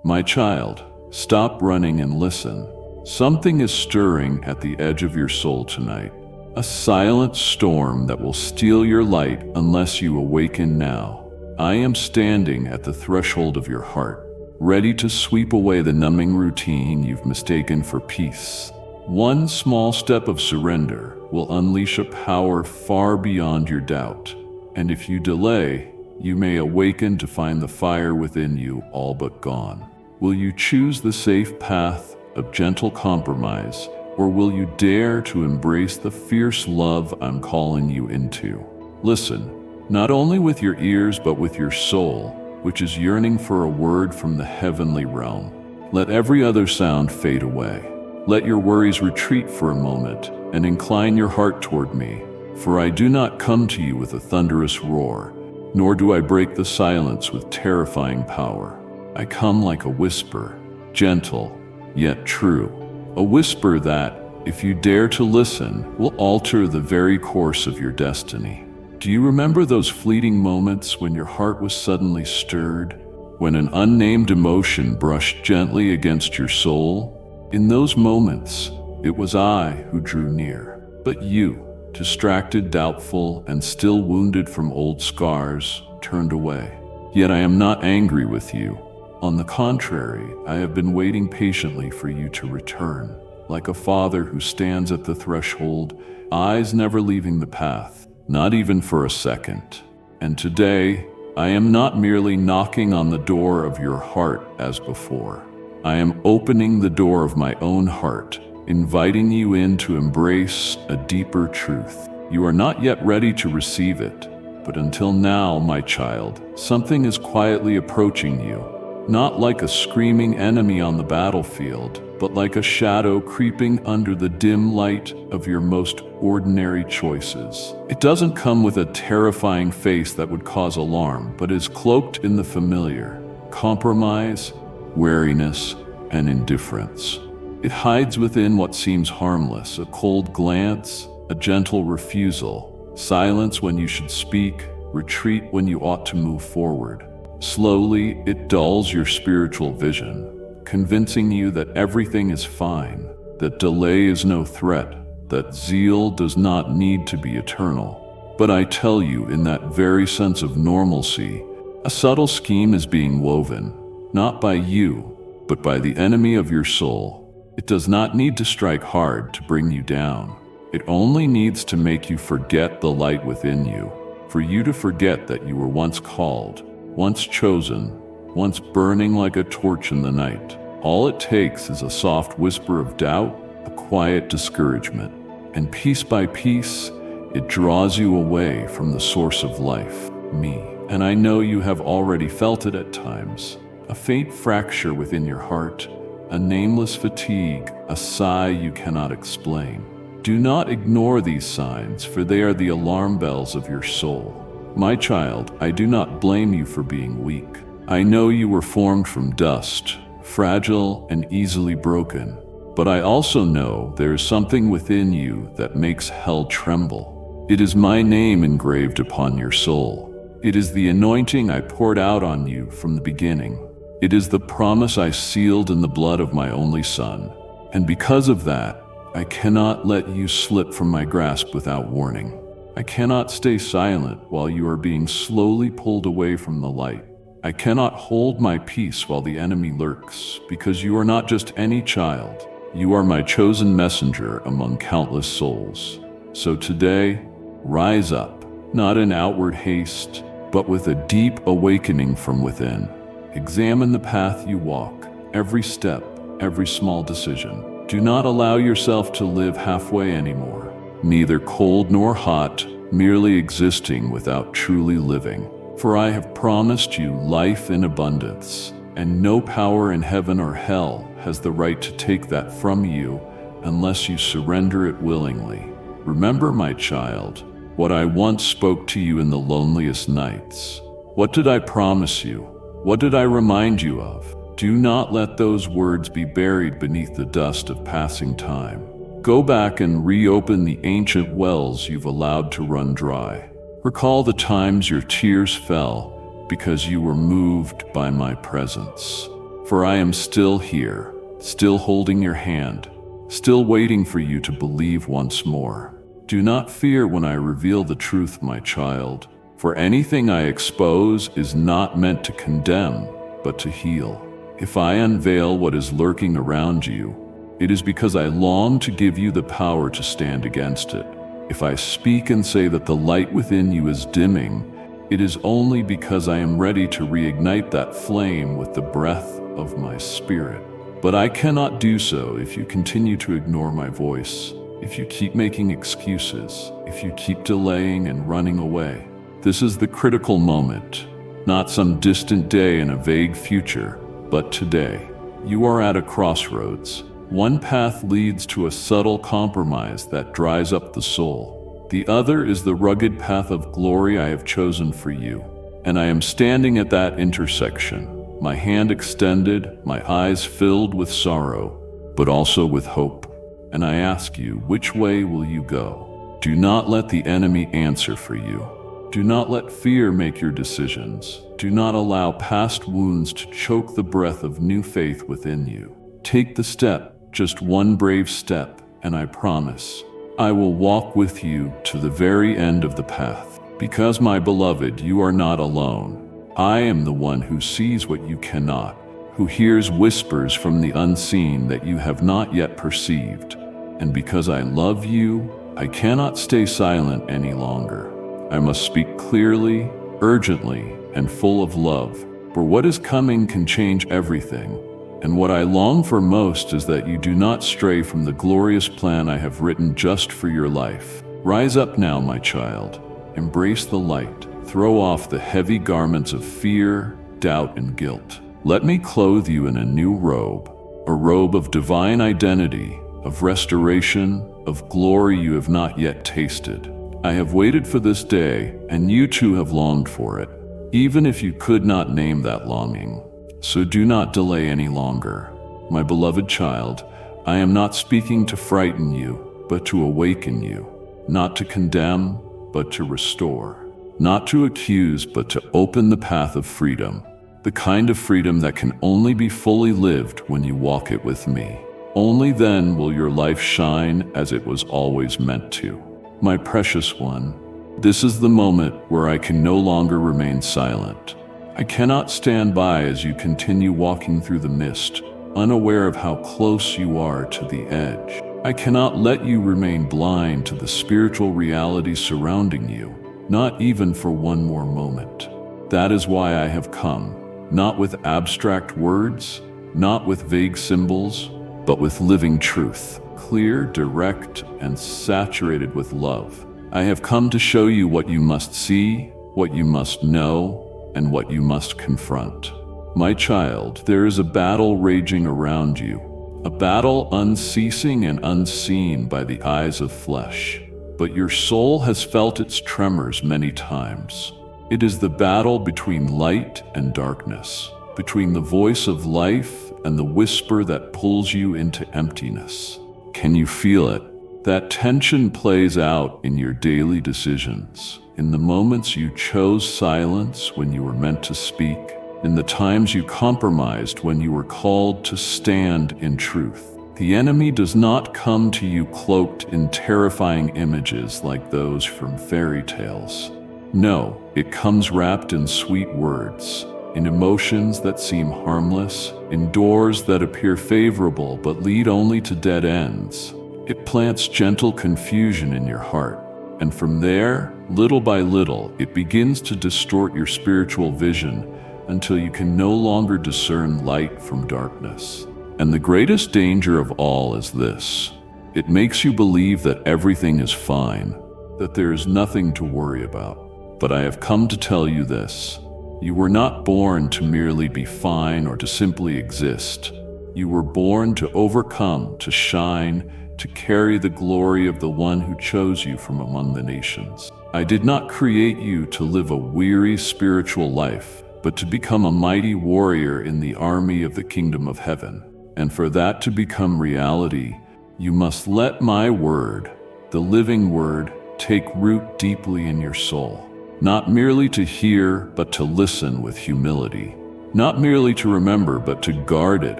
My child, stop running and listen. Something is stirring at the edge of your soul tonight. A silent storm that will steal your light unless you awaken now. I am standing at the threshold of your heart, ready to sweep away the numbing routine you've mistaken for peace. One small step of surrender will unleash a power far beyond your doubt. And if you delay, you may awaken to find the fire within you all but gone. Will you choose the safe path of gentle compromise, or will you dare to embrace the fierce love I'm calling you into? Listen, not only with your ears but with your soul, which is yearning for a word from the heavenly realm. Let every other sound fade away. Let your worries retreat for a moment and incline your heart toward me, for I do not come to you with a thunderous roar, nor do I break the silence with terrifying power. I come like a whisper, gentle, yet true. A whisper that, if you dare to listen, will alter the very course of your destiny. Do you remember those fleeting moments when your heart was suddenly stirred? When an unnamed emotion brushed gently against your soul? In those moments, it was I who drew near. But you, distracted, doubtful, and still wounded from old scars, turned away. Yet I am not angry with you. On the contrary, I have been waiting patiently for you to return, like a father who stands at the threshold, eyes never leaving the path, not even for a second. And today, I am not merely knocking on the door of your heart as before. I am opening the door of my own heart, inviting you in to embrace a deeper truth. You are not yet ready to receive it, but until now, my child, something is quietly approaching you. Not like a screaming enemy on the battlefield, but like a shadow creeping under the dim light of your most ordinary choices. It doesn't come with a terrifying face that would cause alarm, but is cloaked in the familiar: compromise, wariness, and indifference. It hides within what seems harmless: a cold glance, a gentle refusal, silence when you should speak, retreat when you ought to move forward. Slowly, it dulls your spiritual vision, convincing you that everything is fine, that delay is no threat, that zeal does not need to be eternal. But I tell you, in that very sense of normalcy, a subtle scheme is being woven, not by you, but by the enemy of your soul. It does not need to strike hard to bring you down. It only needs to make you forget the light within you, for you to forget that you were once called, once chosen, once burning like a torch in the night. All it takes is a soft whisper of doubt, a quiet discouragement, and piece by piece, it draws you away from the source of life, me. And I know you have already felt it at times, a faint fracture within your heart, a nameless fatigue, a sigh you cannot explain. Do not ignore these signs, for they are the alarm bells of your soul. My child, I do not blame you for being weak. I know you were formed from dust, fragile and easily broken. But I also know there is something within you that makes hell tremble. It is my name engraved upon your soul. It is the anointing I poured out on you from the beginning. It is the promise I sealed in the blood of my only Son. And because of that, I cannot let you slip from my grasp without warning. I cannot stay silent while you are being slowly pulled away from the light. I cannot hold my peace while the enemy lurks, because you are not just any child. You are my chosen messenger among countless souls. So today, rise up, not in outward haste, but with a deep awakening from within. Examine the path you walk, every step, every small decision. Do not allow yourself to live halfway anymore. Neither cold nor hot, merely existing without truly living. For I have promised you life in abundance, and no power in heaven or hell has the right to take that from you unless you surrender it willingly. Remember, my child, what I once spoke to you in the loneliest nights. What did I promise you? What did I remind you of? Do not let those words be buried beneath the dust of passing time. Go back and reopen the ancient wells you've allowed to run dry. Recall the times your tears fell because you were moved by my presence. For I am still here, still holding your hand, still waiting for you to believe once more. Do not fear when I reveal the truth, my child, for anything I expose is not meant to condemn, but to heal. If I unveil what is lurking around you, it is because I long to give you the power to stand against it. If I speak and say that the light within you is dimming, it is only because I am ready to reignite that flame with the breath of my spirit. But I cannot do so if you continue to ignore my voice, if you keep making excuses, if you keep delaying and running away. This is the critical moment, not some distant day in a vague future, but today. You are at a crossroads. One path leads to a subtle compromise that dries up the soul. The other is the rugged path of glory I have chosen for you. And I am standing at that intersection, my hand extended, my eyes filled with sorrow, but also with hope. And I ask you, which way will you go? Do not let the enemy answer for you. Do not let fear make your decisions. Do not allow past wounds to choke the breath of new faith within you. Take the step, just one brave step, and I promise, I will walk with you to the very end of the path. Because, my beloved, you are not alone. I am the one who sees what you cannot, who hears whispers from the unseen that you have not yet perceived. And because I love you, I cannot stay silent any longer. I must speak clearly, urgently, and full of love, for what is coming can change everything. And what I long for most is that you do not stray from the glorious plan I have written just for your life. Rise up now, my child. Embrace the light. Throw off the heavy garments of fear, doubt, and guilt. Let me clothe you in a new robe, a robe of divine identity, of restoration, of glory you have not yet tasted. I have waited for this day, and you too have longed for it, even if you could not name that longing. So do not delay any longer. My beloved child, I am not speaking to frighten you, but to awaken you, not to condemn, but to restore, not to accuse, but to open the path of freedom, the kind of freedom that can only be fully lived when you walk it with me. Only then will your life shine as it was always meant to. My precious one, this is the moment where I can no longer remain silent. I cannot stand by as you continue walking through the mist, unaware of how close you are to the edge. I cannot let you remain blind to the spiritual reality surrounding you, not even for one more moment. That is why I have come, not with abstract words, not with vague symbols, but with living truth. Clear, direct, and saturated with love. I have come to show you what you must see, what you must know, and what you must confront. My child, there is a battle raging around you, a battle unceasing and unseen by the eyes of flesh. But your soul has felt its tremors many times. It is the battle between light and darkness, between the voice of life and the whisper that pulls you into emptiness. Can you feel it? That tension plays out in your daily decisions, in the moments you chose silence when you were meant to speak, in the times you compromised when you were called to stand in truth. The enemy does not come to you cloaked in terrifying images like those from fairy tales. No, it comes wrapped in sweet words, in emotions that seem harmless, in doors that appear favorable but lead only to dead ends. It plants gentle confusion in your heart, and from there, little by little, it begins to distort your spiritual vision until you can no longer discern light from darkness. And the greatest danger of all is this: it makes you believe that everything is fine, that there is nothing to worry about. But I have come to tell you this: you were not born to merely be fine or to simply exist. You were born to overcome, to shine, to carry the glory of the one who chose you from among the nations. I did not create you to live a weary spiritual life, but to become a mighty warrior in the army of the kingdom of heaven. And for that to become reality, you must let my word, the living word, take root deeply in your soul. Not merely to hear, but to listen with humility. not merely to remember, but to guard it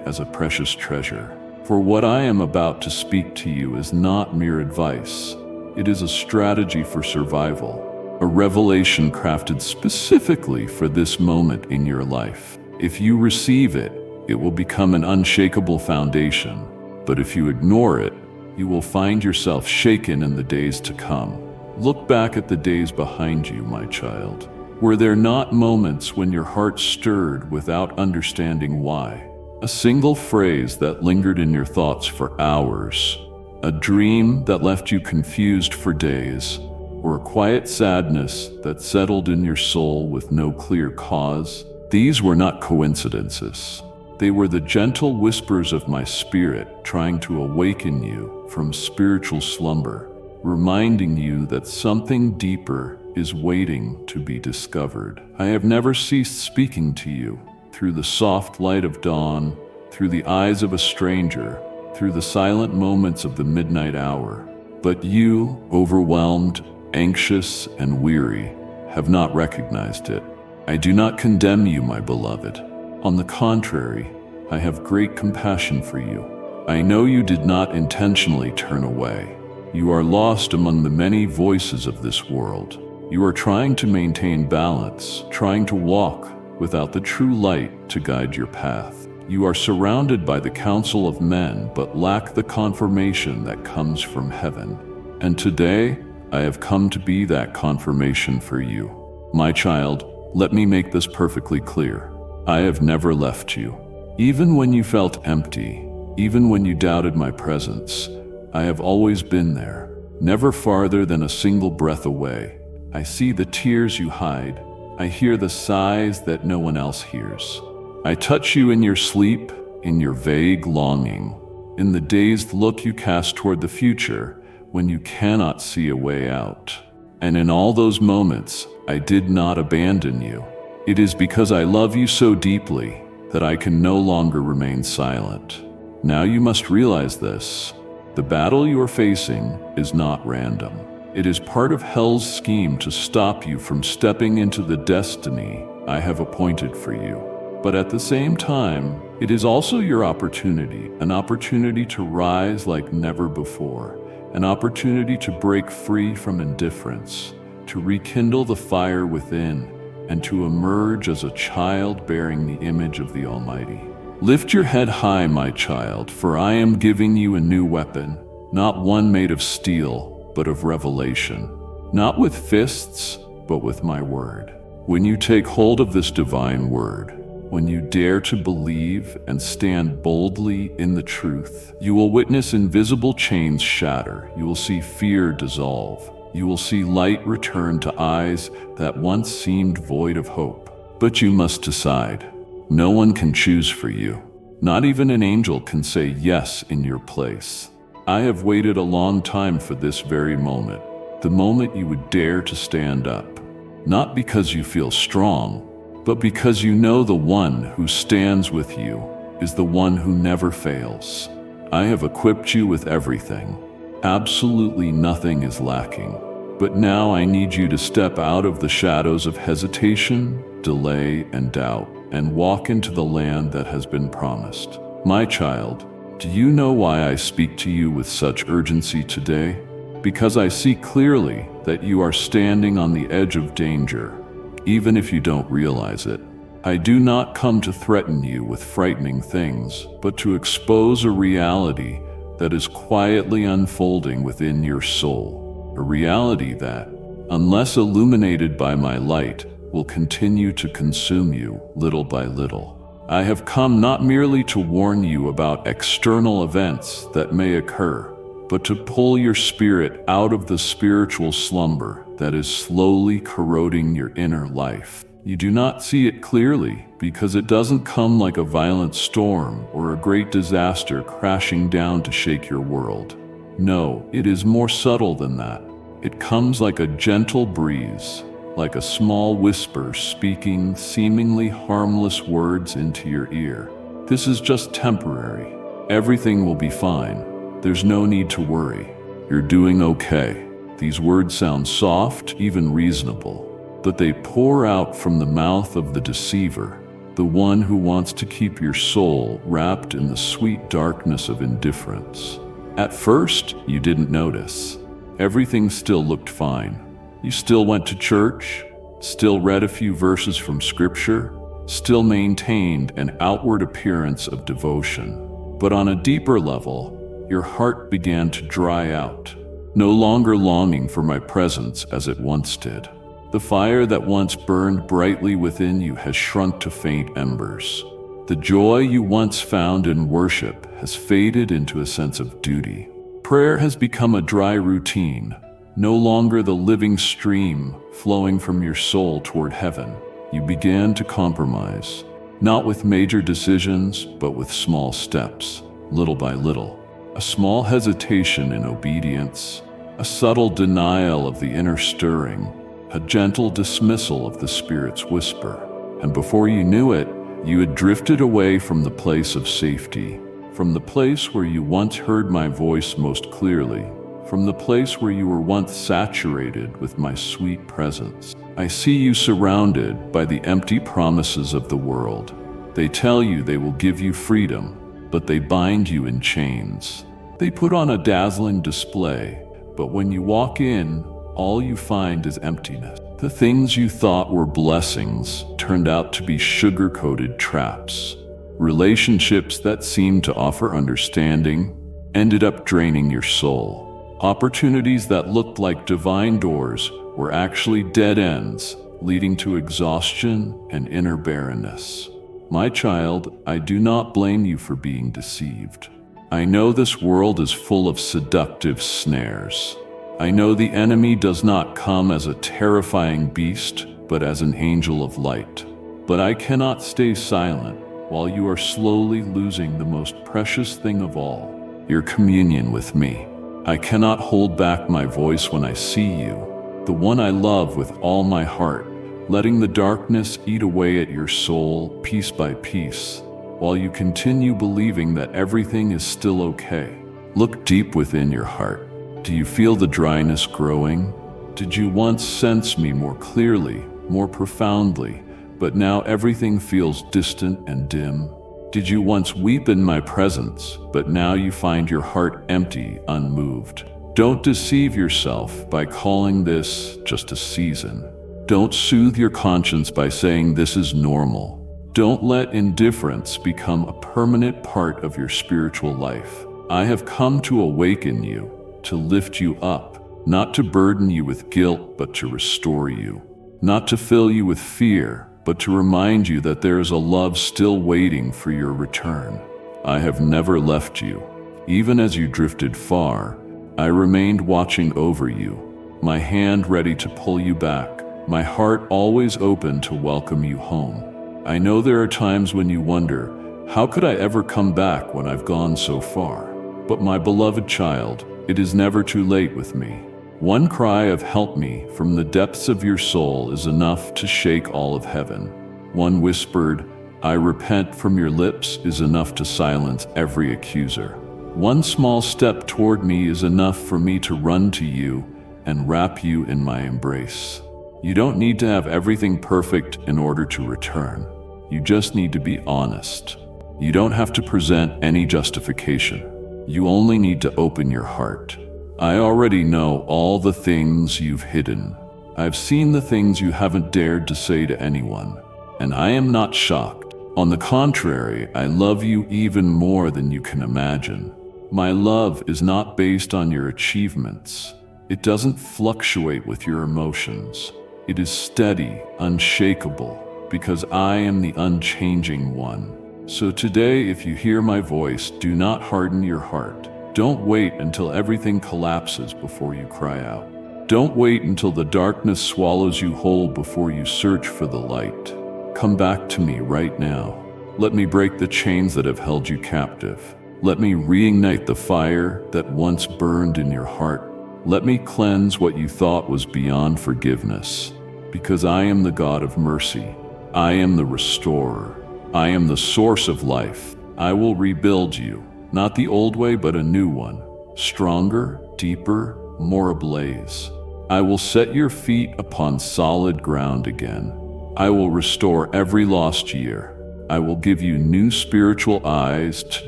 as a precious treasure. For what I am about to speak to you is not mere advice. It is a strategy for survival, a revelation crafted specifically for this moment in your life. If you receive it, it will become an unshakable foundation. But if you ignore it, you will find yourself shaken in the days to come. Look back at the days behind you, my child. Were there not moments when your heart stirred without understanding why? A single phrase that lingered in your thoughts for hours, a dream that left you confused for days, or a quiet sadness that settled in your soul with no clear cause? These were not coincidences. They were the gentle whispers of my spirit trying to awaken you from spiritual slumber, reminding you that something deeper is waiting to be discovered. I have never ceased speaking to you through the soft light of dawn, through the eyes of a stranger, through the silent moments of the midnight hour. But you, overwhelmed, anxious, and weary, have not recognized it. I do not condemn you, my beloved. On the contrary, I have great compassion for you. I know you did not intentionally turn away. You are lost among the many voices of this world. You are trying to maintain balance, trying to walk without the true light to guide your path. You are surrounded by the counsel of men, but lack the confirmation that comes from heaven. And today, I have come to be that confirmation for you. My child, let me make this perfectly clear. I have never left you. Even when you felt empty, even when you doubted my presence, I have always been there, never farther than a single breath away. I see the tears you hide. I hear the sighs that no one else hears. I touch you in your sleep, in your vague longing, in the dazed look you cast toward the future when you cannot see a way out. And in all those moments, I did not abandon you. It is because I love you so deeply that I can no longer remain silent. Now you must realize this. The battle you are facing is not random. It is part of hell's scheme to stop you from stepping into the destiny I have appointed for you. But at the same time, it is also your opportunity, an opportunity to rise like never before, an opportunity to break free from indifference, to rekindle the fire within, and to emerge as a child bearing the image of the Almighty. Lift your head high, my child, for I am giving you a new weapon, not one made of steel, but of revelation, not with fists, but with my word. When you take hold of this divine word, when you dare to believe and stand boldly in the truth, you will witness invisible chains shatter. You will see fear dissolve. You will see light return to eyes that once seemed void of hope. But you must decide. No one can choose for you. Not even an angel can say yes in your place. I have waited a long time for this very moment, the moment you would dare to stand up. Not because you feel strong, but because you know the one who stands with you is the one who never fails. I have equipped you with everything. Absolutely nothing is lacking. But now I need you to step out of the shadows of hesitation, delay, and doubt, and walk into the land that has been promised. My child, do you know why I speak to you with such urgency today? Because I see clearly that you are standing on the edge of danger, even if you don't realize it. I do not come to threaten you with frightening things, but to expose a reality that is quietly unfolding within your soul, a reality that, unless illuminated by my light, will continue to consume you little by little. I have come not merely to warn you about external events that may occur, but to pull your spirit out of the spiritual slumber that is slowly corroding your inner life. You do not see it clearly because it doesn't come like a violent storm or a great disaster crashing down to shake your world. No, it is more subtle than that. It comes like a gentle breeze, like a small whisper speaking seemingly harmless words into your ear. This is just temporary. Everything will be fine. There's no need to worry. You're doing okay. These words sound soft, even reasonable, but they pour out from the mouth of the deceiver, the one who wants to keep your soul wrapped in the sweet darkness of indifference. At first, you didn't notice. Everything still looked fine. You still went to church, still read a few verses from Scripture, still maintained an outward appearance of devotion. But on a deeper level, your heart began to dry out, no longer longing for my presence as it once did. The fire that once burned brightly within you has shrunk to faint embers. The joy you once found in worship has faded into a sense of duty. Prayer has become a dry routine, no longer the living stream flowing from your soul toward heaven. You began to compromise, not with major decisions, but with small steps, little by little. A small hesitation in obedience, a subtle denial of the inner stirring, a gentle dismissal of the Spirit's whisper. And before you knew it, you had drifted away from the place of safety, from the place where you once heard my voice most clearly, from the place where you were once saturated with my sweet presence. I see you surrounded by the empty promises of the world. They tell you they will give you freedom, but they bind you in chains. They put on a dazzling display, but when you walk in, all you find is emptiness. The things you thought were blessings turned out to be sugar-coated traps. Relationships that seemed to offer understanding ended up draining your soul. Opportunities that looked like divine doors were actually dead ends, leading to exhaustion and inner barrenness. My child, I do not blame you for being deceived. I know this world is full of seductive snares. I know the enemy does not come as a terrifying beast, but as an angel of light. But I cannot stay silent while you are slowly losing the most precious thing of all, your communion with me. I cannot hold back my voice when I see you, the one I love with all my heart, letting the darkness eat away at your soul piece by piece, while you continue believing that everything is still okay. Look deep within your heart. Do you feel the dryness growing? Did you once sense me more clearly, more profoundly, but now everything feels distant and dim? Did you once weep in my presence, but now you find your heart empty, unmoved? Don't deceive yourself by calling this just a season. Don't soothe your conscience by saying this is normal. Don't let indifference become a permanent part of your spiritual life. I have come to awaken you, to lift you up, not to burden you with guilt, but to restore you, not to fill you with fear, but to remind you that there is a love still waiting for your return. I have never left you. Even as you drifted far, I remained watching over you, my hand ready to pull you back, my heart always open to welcome you home. I know there are times when you wonder, how could I ever come back when I've gone so far? But my beloved child, it is never too late with me. One cry of help me from the depths of your soul is enough to shake all of heaven. One whispered, I repent from your lips is enough to silence every accuser. One small step toward me is enough for me to run to you and wrap you in my embrace. You don't need to have everything perfect in order to return. You just need to be honest. You don't have to present any justification. You only need to open your heart. I already know all the things you've hidden. I've seen the things you haven't dared to say to anyone, and I am not shocked. On the contrary, I love you even more than you can imagine. My love is not based on your achievements. It doesn't fluctuate with your emotions. It is steady, unshakable, because I am the unchanging one. So today, if you hear my voice, do not harden your heart. Don't wait until everything collapses before you cry out. Don't wait until the darkness swallows you whole before you search for the light. Come back to me right now. Let me break the chains that have held you captive. Let me reignite the fire that once burned in your heart. Let me cleanse what you thought was beyond forgiveness. Because I am the God of mercy. I am the restorer. I am the source of life. I will rebuild you, not the old way, but a new one, stronger, deeper, more ablaze. I will set your feet upon solid ground again. I will restore every lost year, I will give you new spiritual eyes to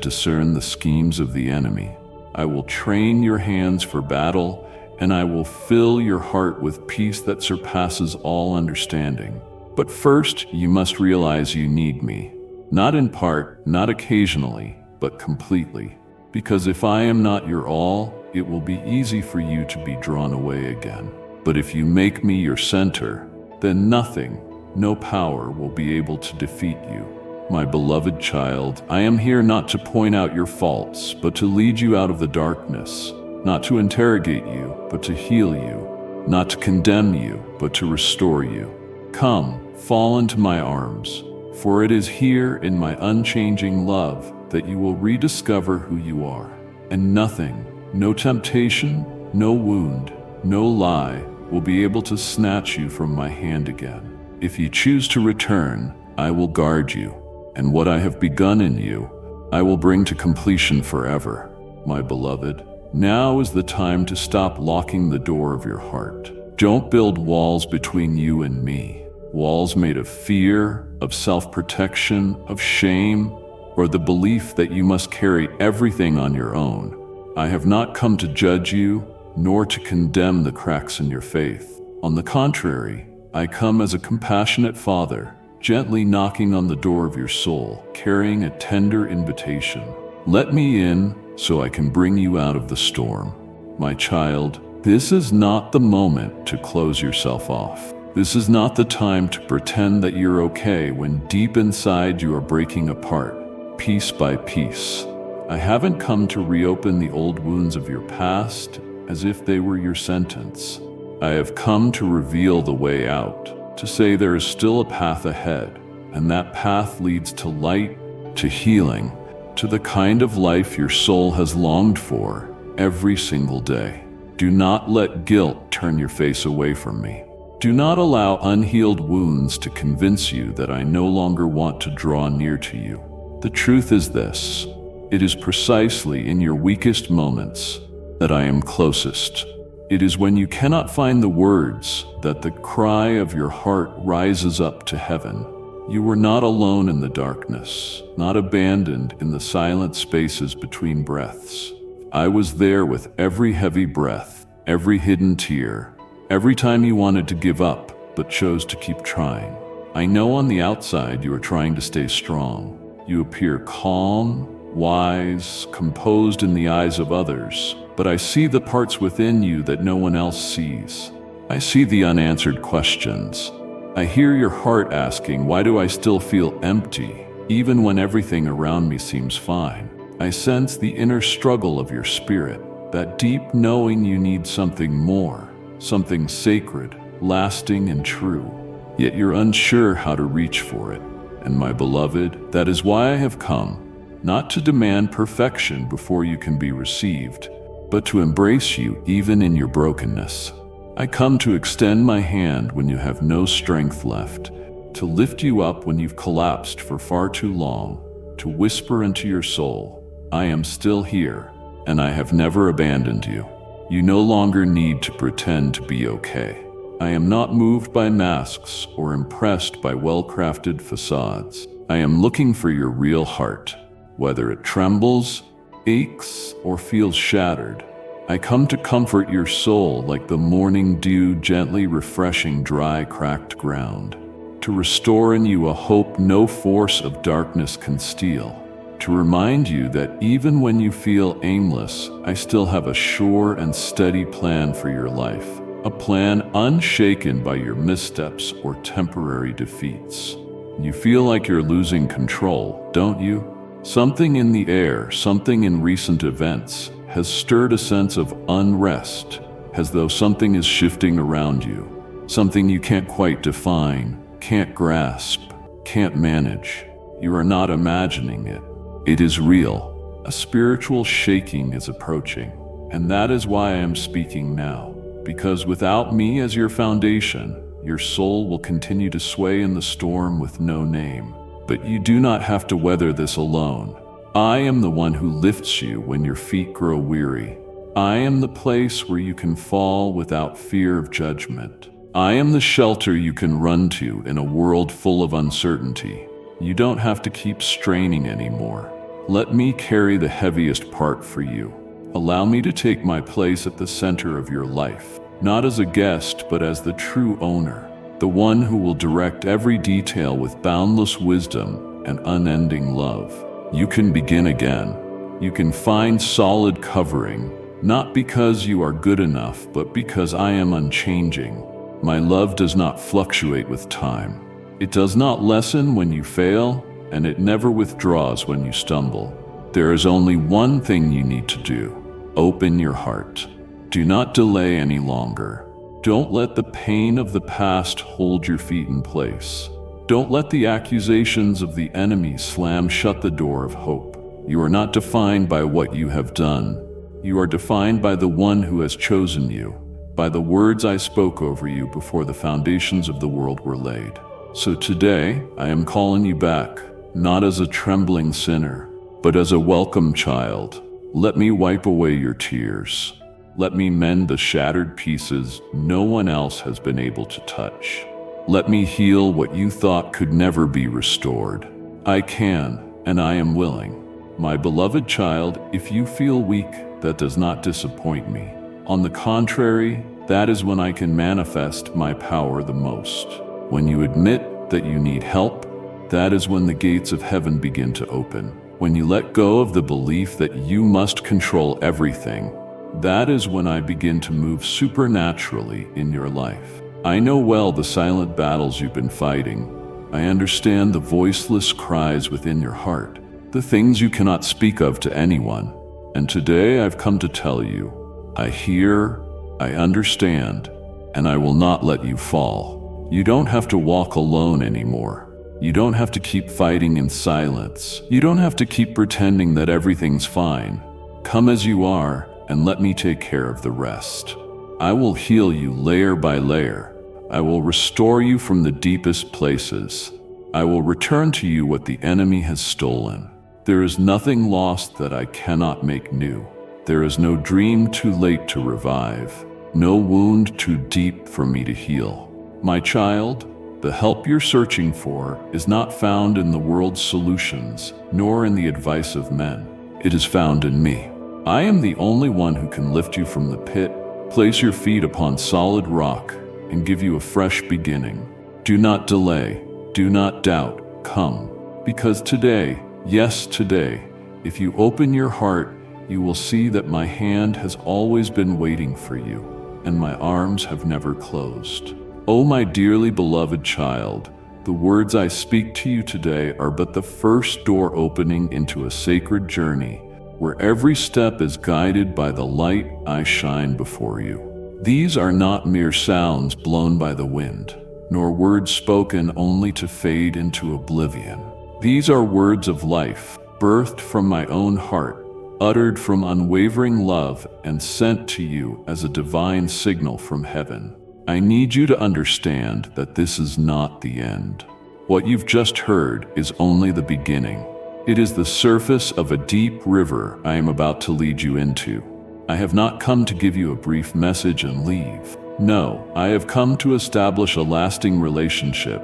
discern the schemes of the enemy. I will train your hands for battle, and I will fill your heart with peace that surpasses all understanding. But first, you must realize you need me. Not in part, not occasionally, but completely. Because if I am not your all, it will be easy for you to be drawn away again. But if you make me your center, then nothing, no power will be able to defeat you. My beloved child, I am here not to point out your faults, but to lead you out of the darkness, not to interrogate you, but to heal you, not to condemn you, but to restore you. Come, fall into my arms, for it is here in my unchanging love that you will rediscover who you are. And nothing, no temptation, no wound, no lie, will be able to snatch you from my hand again. If you choose to return, I will guard you, and what I have begun in you, I will bring to completion forever. My beloved, now is the time to stop locking the door of your heart. Don't build walls between you and me. Walls made of fear, of self-protection, of shame, or the belief that you must carry everything on your own. I have not come to judge you, nor to condemn the cracks in your faith. On the contrary, I come as a compassionate father, gently knocking on the door of your soul, carrying a tender invitation. Let me in so I can bring you out of the storm. My child, this is not the moment to close yourself off. This is not the time to pretend that you're okay when deep inside you are breaking apart, piece by piece. I haven't come to reopen the old wounds of your past as if they were your sentence. I have come to reveal the way out, to say there is still a path ahead, and that path leads to light, to healing, to the kind of life your soul has longed for every single day. Do not let guilt turn your face away from me. Do not allow unhealed wounds to convince you that I no longer want to draw near to you. The truth is this: it is precisely in your weakest moments that I am closest. It is when you cannot find the words that the cry of your heart rises up to heaven. You were not alone in the darkness, not abandoned in the silent spaces between breaths. I was there with every heavy breath, every hidden tear, every time you wanted to give up but chose to keep trying. I know on the outside you are trying to stay strong. You appear calm, wise, composed in the eyes of others, but I see the parts within you that no one else sees. I see the unanswered questions. I hear your heart asking, why do I still feel empty, even when everything around me seems fine? I sense the inner struggle of your spirit, that deep knowing you need something more, something sacred, lasting and true. Yet you're unsure how to reach for it. And my beloved, that is why I have come, not to demand perfection before you can be received, but to embrace you even in your brokenness. I come to extend my hand when you have no strength left, to lift you up when you've collapsed for far too long, to whisper into your soul, I am still here, and I have never abandoned you. You no longer need to pretend to be okay. I am not moved by masks or impressed by well-crafted facades. I am looking for your real heart, whether it trembles, aches, or feels shattered. I come to comfort your soul like the morning dew gently refreshing dry, cracked ground, to restore in you a hope no force of darkness can steal, to remind you that even when you feel aimless, I still have a sure and steady plan for your life, a plan unshaken by your missteps or temporary defeats. You feel like you're losing control, don't you? Something in the air, something in recent events, has stirred a sense of unrest, as though something is shifting around you, something you can't quite define, can't grasp, can't manage. You are not imagining it. It is real. A spiritual shaking is approaching, and that is why I am speaking now, because without me as your foundation, your soul will continue to sway in the storm with no name. But you do not have to weather this alone. I am the one who lifts you when your feet grow weary. I am the place where you can fall without fear of judgment. I am the shelter you can run to in a world full of uncertainty. You don't have to keep straining anymore. Let me carry the heaviest part for you. Allow me to take my place at the center of your life, not as a guest, but as the true owner, the one who will direct every detail with boundless wisdom and unending love. You can begin again. You can find solid covering, not because you are good enough, but because I am unchanging. My love does not fluctuate with time. It does not lessen when you fail, and it never withdraws when you stumble. There is only one thing you need to do. Open your heart. Do not delay any longer. Don't let the pain of the past hold your feet in place. Don't let the accusations of the enemy slam shut the door of hope. You are not defined by what you have done. You are defined by the one who has chosen you, by the words I spoke over you before the foundations of the world were laid. So today, I am calling you back, not as a trembling sinner, but as a welcome child. Let me wipe away your tears. Let me mend the shattered pieces no one else has been able to touch. Let me heal what you thought could never be restored. I can, and I am willing. My beloved child, if you feel weak, that does not disappoint me. On the contrary, that is when I can manifest my power the most. When you admit that you need help, that is when the gates of heaven begin to open. When you let go of the belief that you must control everything, that is when I begin to move supernaturally in your life. I know well the silent battles you've been fighting. I understand the voiceless cries within your heart, the things you cannot speak of to anyone. And today I've come to tell you, I hear, I understand, and I will not let you fall. You don't have to walk alone anymore. You don't have to keep fighting in silence. You don't have to keep pretending that everything's fine. Come as you are, and let me take care of the rest. I will heal you layer by layer. I will restore you from the deepest places. I will return to you what the enemy has stolen. There is nothing lost that I cannot make new. There is no dream too late to revive, no wound too deep for me to heal. My child, the help you're searching for is not found in the world's solutions, nor in the advice of men. It is found in me. I am the only one who can lift you from the pit, place your feet upon solid rock, and give you a fresh beginning. Do not delay, do not doubt, come. Because today, yes today, if you open your heart, you will see that my hand has always been waiting for you, and my arms have never closed. Oh, my dearly beloved child, the words I speak to you today are but the first door opening into a sacred journey, where every step is guided by the light I shine before you. These are not mere sounds blown by the wind, nor words spoken only to fade into oblivion. These are words of life, birthed from my own heart, uttered from unwavering love and sent to you as a divine signal from heaven. I need you to understand that this is not the end. What you've just heard is only the beginning. It is the surface of a deep river I am about to lead you into. I have not come to give you a brief message and leave. No, I have come to establish a lasting relationship,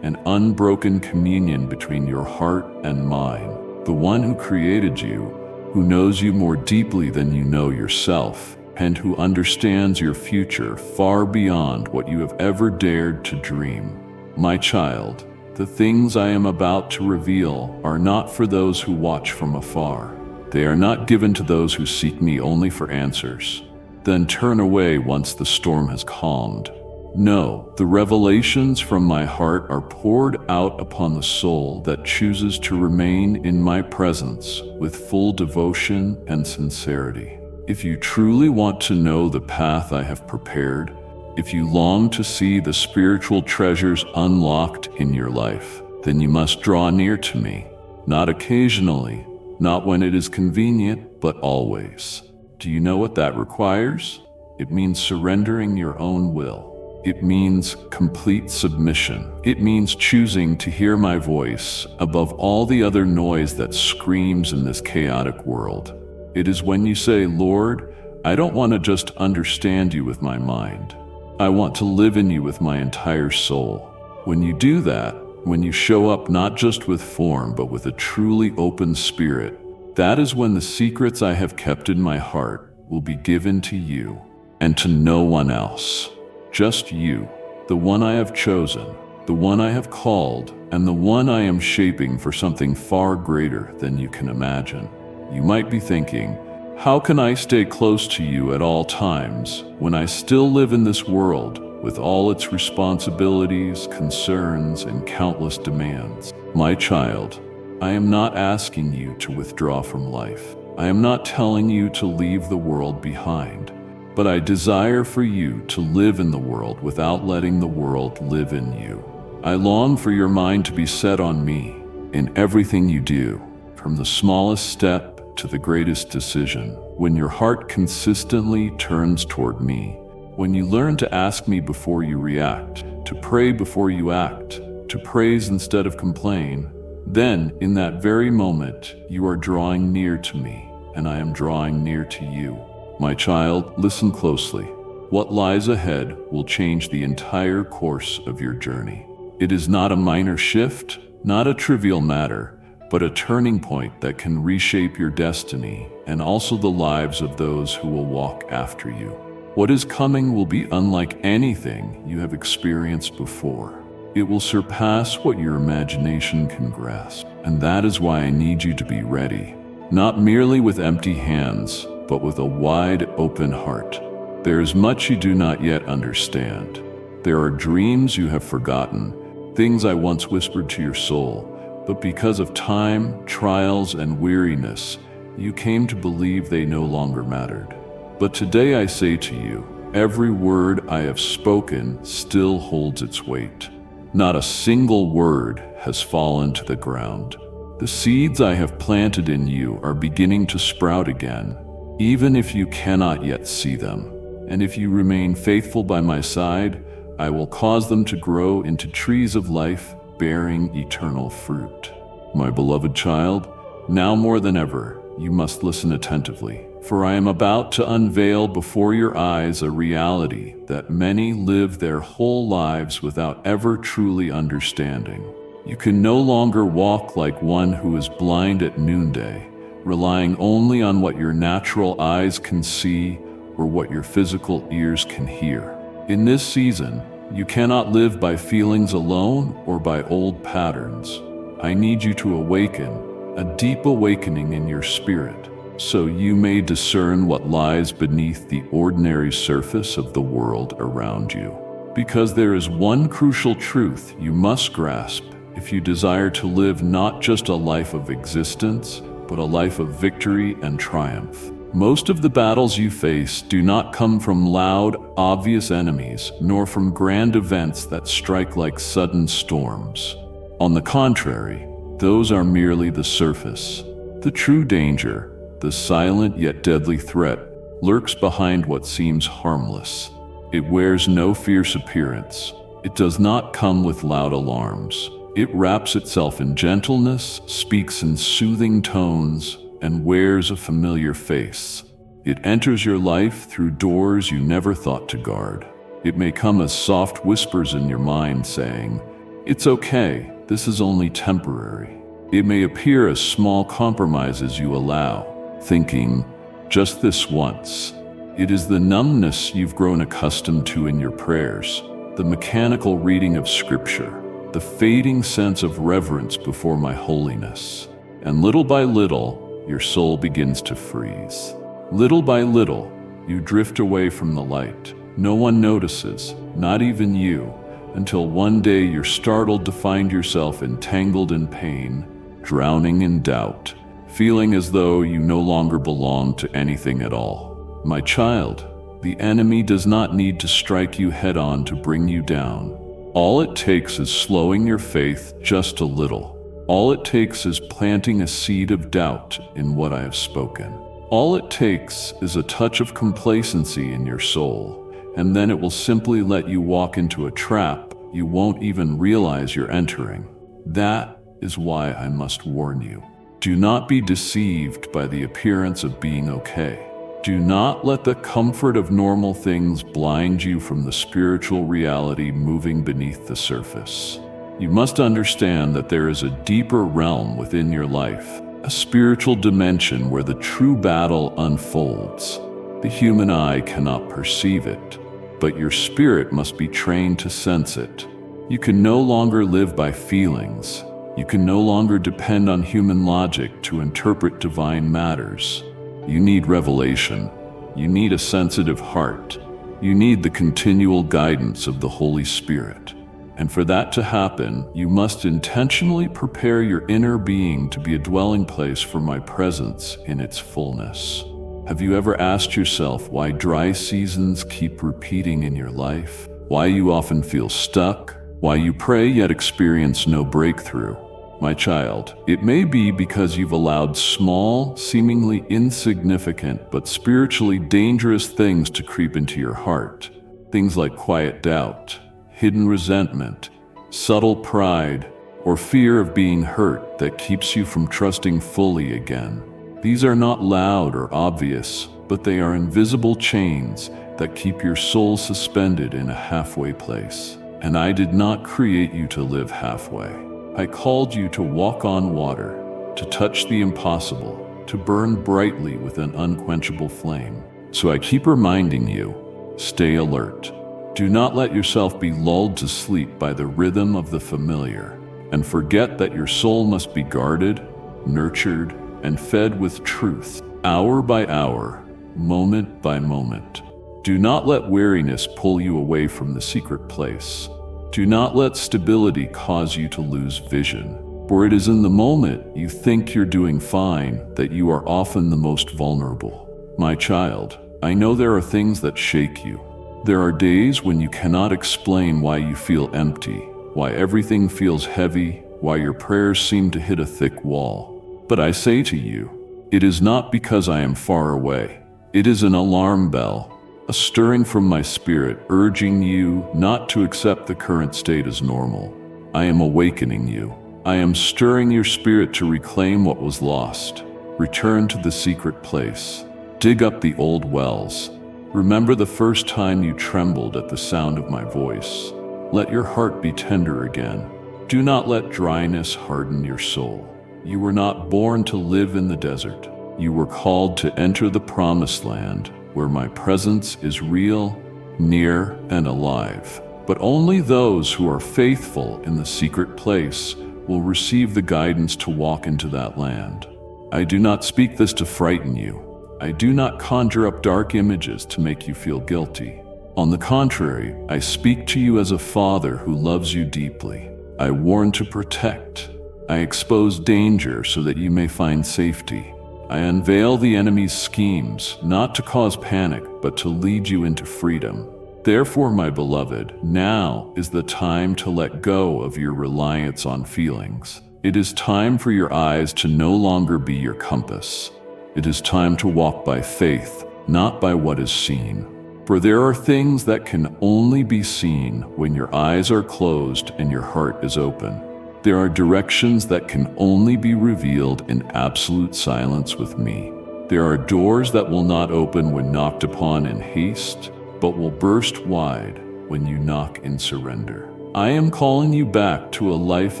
an unbroken communion between your heart and mine. The one who created you, who knows you more deeply than you know yourself, and who understands your future far beyond what you have ever dared to dream. My child, the things I am about to reveal are not for those who watch from afar. They are not given to those who seek me only for answers, then turn away once the storm has calmed. No, the revelations from my heart are poured out upon the soul that chooses to remain in my presence with full devotion and sincerity. If you truly want to know the path I have prepared, if you long to see the spiritual treasures unlocked in your life, then you must draw near to me, not occasionally, not when it is convenient, but always. Do you know what that requires? It means surrendering your own will. It means complete submission. It means choosing to hear my voice above all the other noise that screams in this chaotic world. It is when you say, Lord, I don't want to just understand you with my mind. I want to live in you with my entire soul. When you do that, when you show up not just with form but with a truly open spirit, that is when the secrets I have kept in my heart will be given to you and to no one else. Just you, the one I have chosen, the one I have called, and the one I am shaping for something far greater than you can imagine. You might be thinking, how can I stay close to you at all times when I still live in this world with all its responsibilities, concerns, and countless demands? My child, I am not asking you to withdraw from life. I am not telling you to leave the world behind, but I desire for you to live in the world without letting the world live in you. I long for your mind to be set on me in everything you do, from the smallest step to the greatest decision. When your heart consistently turns toward me, when you learn to ask me before you react, to pray before you act, to praise instead of complain, then in that very moment you are drawing near to me, and I am drawing near to you. My child, listen closely. What lies ahead will change the entire course of your journey. It is not a minor shift, not a trivial matter, but a turning point that can reshape your destiny and also the lives of those who will walk after you. What is coming will be unlike anything you have experienced before. It will surpass what your imagination can grasp, and that is why I need you to be ready, not merely with empty hands, but with a wide open heart. There is much you do not yet understand. There are dreams you have forgotten, things I once whispered to your soul, but because of time, trials, and weariness, you came to believe they no longer mattered. But today I say to you, every word I have spoken still holds its weight. Not a single word has fallen to the ground. The seeds I have planted in you are beginning to sprout again, even if you cannot yet see them. And if you remain faithful by my side, I will cause them to grow into trees of life, bearing eternal fruit. My beloved child, now more than ever, you must listen attentively, for I am about to unveil before your eyes a reality that many live their whole lives without ever truly understanding. You can no longer walk like one who is blind at noonday, relying only on what your natural eyes can see or what your physical ears can hear. In this season, you cannot live by feelings alone or by old patterns. I need you to awaken, a deep awakening in your spirit, so you may discern what lies beneath the ordinary surface of the world around you. Because there is one crucial truth you must grasp if you desire to live not just a life of existence, but a life of victory and triumph. Most of the battles you face do not come from loud, obvious enemies, nor from grand events that strike like sudden storms. On the contrary, those are merely the surface. The true danger, the silent yet deadly threat, lurks behind what seems harmless. It wears no fierce appearance. It does not come with loud alarms. It wraps itself in gentleness, speaks in soothing tones, and wears a familiar face. It enters your life through doors you never thought to guard. It may come as soft whispers in your mind saying, "It's okay, this is only temporary." It may appear as small compromises you allow, thinking, "Just this once." It is the numbness you've grown accustomed to in your prayers, the mechanical reading of Scripture, the fading sense of reverence before my holiness. And little by little, your soul begins to freeze. Little by little, you drift away from the light. No one notices, not even you, until one day you're startled to find yourself entangled in pain, drowning in doubt, feeling as though you no longer belong to anything at all. My child, the enemy does not need to strike you head-on to bring you down. All it takes is slowing your faith just a little. All it takes is planting a seed of doubt in what I have spoken. All it takes is a touch of complacency in your soul, and then it will simply let you walk into a trap you won't even realize you're entering. That is why I must warn you. Do not be deceived by the appearance of being okay. Do not let the comfort of normal things blind you from the spiritual reality moving beneath the surface. You must understand that there is a deeper realm within your life, a spiritual dimension where the true battle unfolds. The human eye cannot perceive it, but your spirit must be trained to sense it. You can no longer live by feelings. You can no longer depend on human logic to interpret divine matters. You need revelation. You need a sensitive heart. You need the continual guidance of the Holy Spirit. And for that to happen, you must intentionally prepare your inner being to be a dwelling place for my presence in its fullness. Have you ever asked yourself why dry seasons keep repeating in your life? Why you often feel stuck? Why you pray yet experience no breakthrough? My child, it may be because you've allowed small, seemingly insignificant, but spiritually dangerous things to creep into your heart. Things like quiet doubt, hidden resentment, subtle pride, or fear of being hurt that keeps you from trusting fully again. These are not loud or obvious, but they are invisible chains that keep your soul suspended in a halfway place. And I did not create you to live halfway. I called you to walk on water, to touch the impossible, to burn brightly with an unquenchable flame. So I keep reminding you, stay alert. Do not let yourself be lulled to sleep by the rhythm of the familiar, and forget that your soul must be guarded, nurtured, and fed with truth, hour by hour, moment by moment. Do not let weariness pull you away from the secret place. Do not let stability cause you to lose vision, for it is in the moment you think you're doing fine that you are often the most vulnerable. My child, I know there are things that shake you. There are days when you cannot explain why you feel empty, why everything feels heavy, why your prayers seem to hit a thick wall. But I say to you, it is not because I am far away. It is an alarm bell, a stirring from my spirit urging you not to accept the current state as normal. I am awakening you. I am stirring your spirit to reclaim what was lost. Return to the secret place. Dig up the old wells. Remember the first time you trembled at the sound of my voice. Let your heart be tender again. Do not let dryness harden your soul. You were not born to live in the desert. You were called to enter the promised land, where my presence is real, near, and alive. But only those who are faithful in the secret place will receive the guidance to walk into that land. I do not speak this to frighten you. I do not conjure up dark images to make you feel guilty. On the contrary, I speak to you as a father who loves you deeply. I warn to protect. I expose danger so that you may find safety. I unveil the enemy's schemes, not to cause panic, but to lead you into freedom. Therefore, my beloved, now is the time to let go of your reliance on feelings. It is time for your eyes to no longer be your compass. It is time to walk by faith, not by what is seen. For there are things that can only be seen when your eyes are closed and your heart is open. There are directions that can only be revealed in absolute silence with me. There are doors that will not open when knocked upon in haste, but will burst wide when you knock in surrender. I am calling you back to a life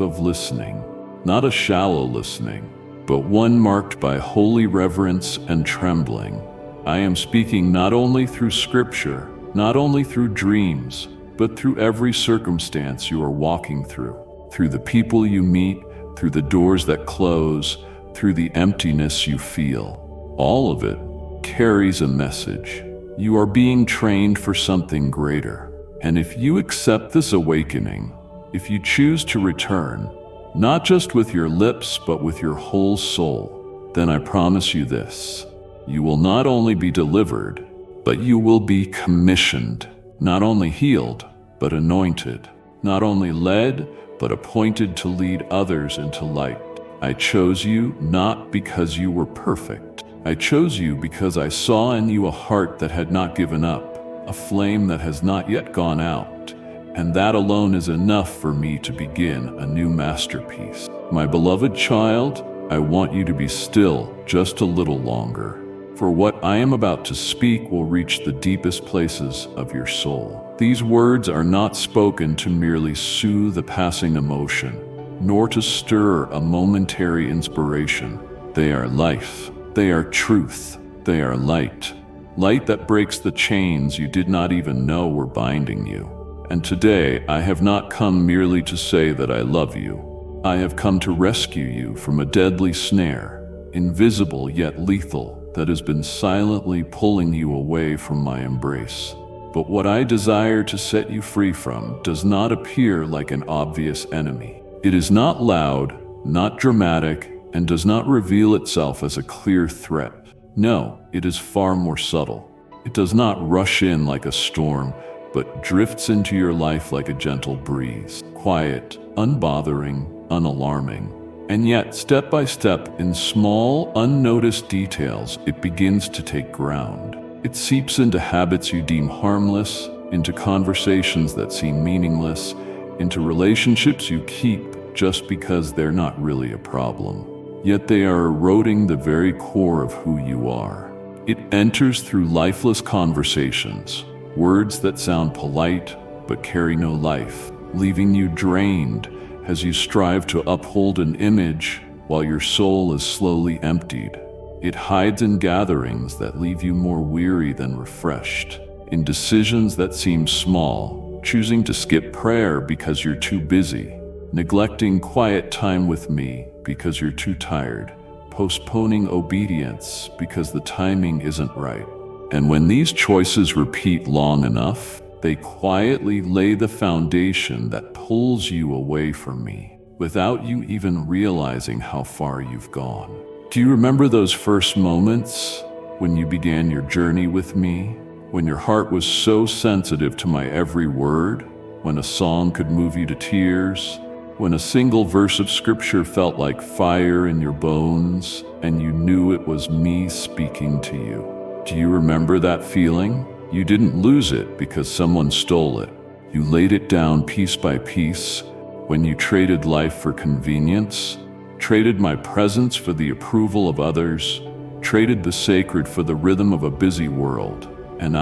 of listening, not a shallow listening, but one marked by holy reverence and trembling. I am speaking not only through scripture, not only through dreams, but through every circumstance you are walking through the people you meet, through the doors that close, through the emptiness you feel. All of it carries a message. You are being trained for something greater. And if you accept this awakening, if you choose to return, not just with your lips, but with your whole soul, then I promise you this: you will not only be delivered, but you will be commissioned, not only healed, but anointed, not only led, but appointed to lead others into light. I chose you not because you were perfect. I chose you because I saw in you a heart that had not given up, a flame that has not yet gone out, and that alone is enough for me to begin a new masterpiece. My beloved child, I want you to be still just a little longer, for what I am about to speak will reach the deepest places of your soul. These words are not spoken to merely soothe a passing emotion, nor to stir a momentary inspiration. They are life. They are truth. They are light. Light that breaks the chains you did not even know were binding you. And today, I have not come merely to say that I love you. I have come to rescue you from a deadly snare, invisible yet lethal, that has been silently pulling you away from my embrace. But what I desire to set you free from does not appear like an obvious enemy. It is not loud, not dramatic, and does not reveal itself as a clear threat. No, it is far more subtle. It does not rush in like a storm, but drifts into your life like a gentle breeze, quiet, unbothering, unalarming. And yet, step by step, in small, unnoticed details, it begins to take ground. It seeps into habits you deem harmless, into conversations that seem meaningless, into relationships you keep just because they're not really a problem. Yet they are eroding the very core of who you are. It enters through lifeless conversations, words that sound polite but carry no life, leaving you drained as you strive to uphold an image while your soul is slowly emptied. It hides in gatherings that leave you more weary than refreshed, in decisions that seem small, choosing to skip prayer because you're too busy, neglecting quiet time with me because you're too tired, postponing obedience because the timing isn't right. And when these choices repeat long enough, they quietly lay the foundation that pulls you away from me, without you even realizing how far you've gone. Do you remember those first moments when you began your journey with me? When your heart was so sensitive to my every word? When a song could move you to tears? When a single verse of scripture felt like fire in your bones, and you knew it was me speaking to you? Do you remember that feeling? You didn't lose it because someone stole it. You laid it down piece by piece when you traded life for convenience, traded my presence for the approval of others, traded the sacred for the rhythm of a busy world. And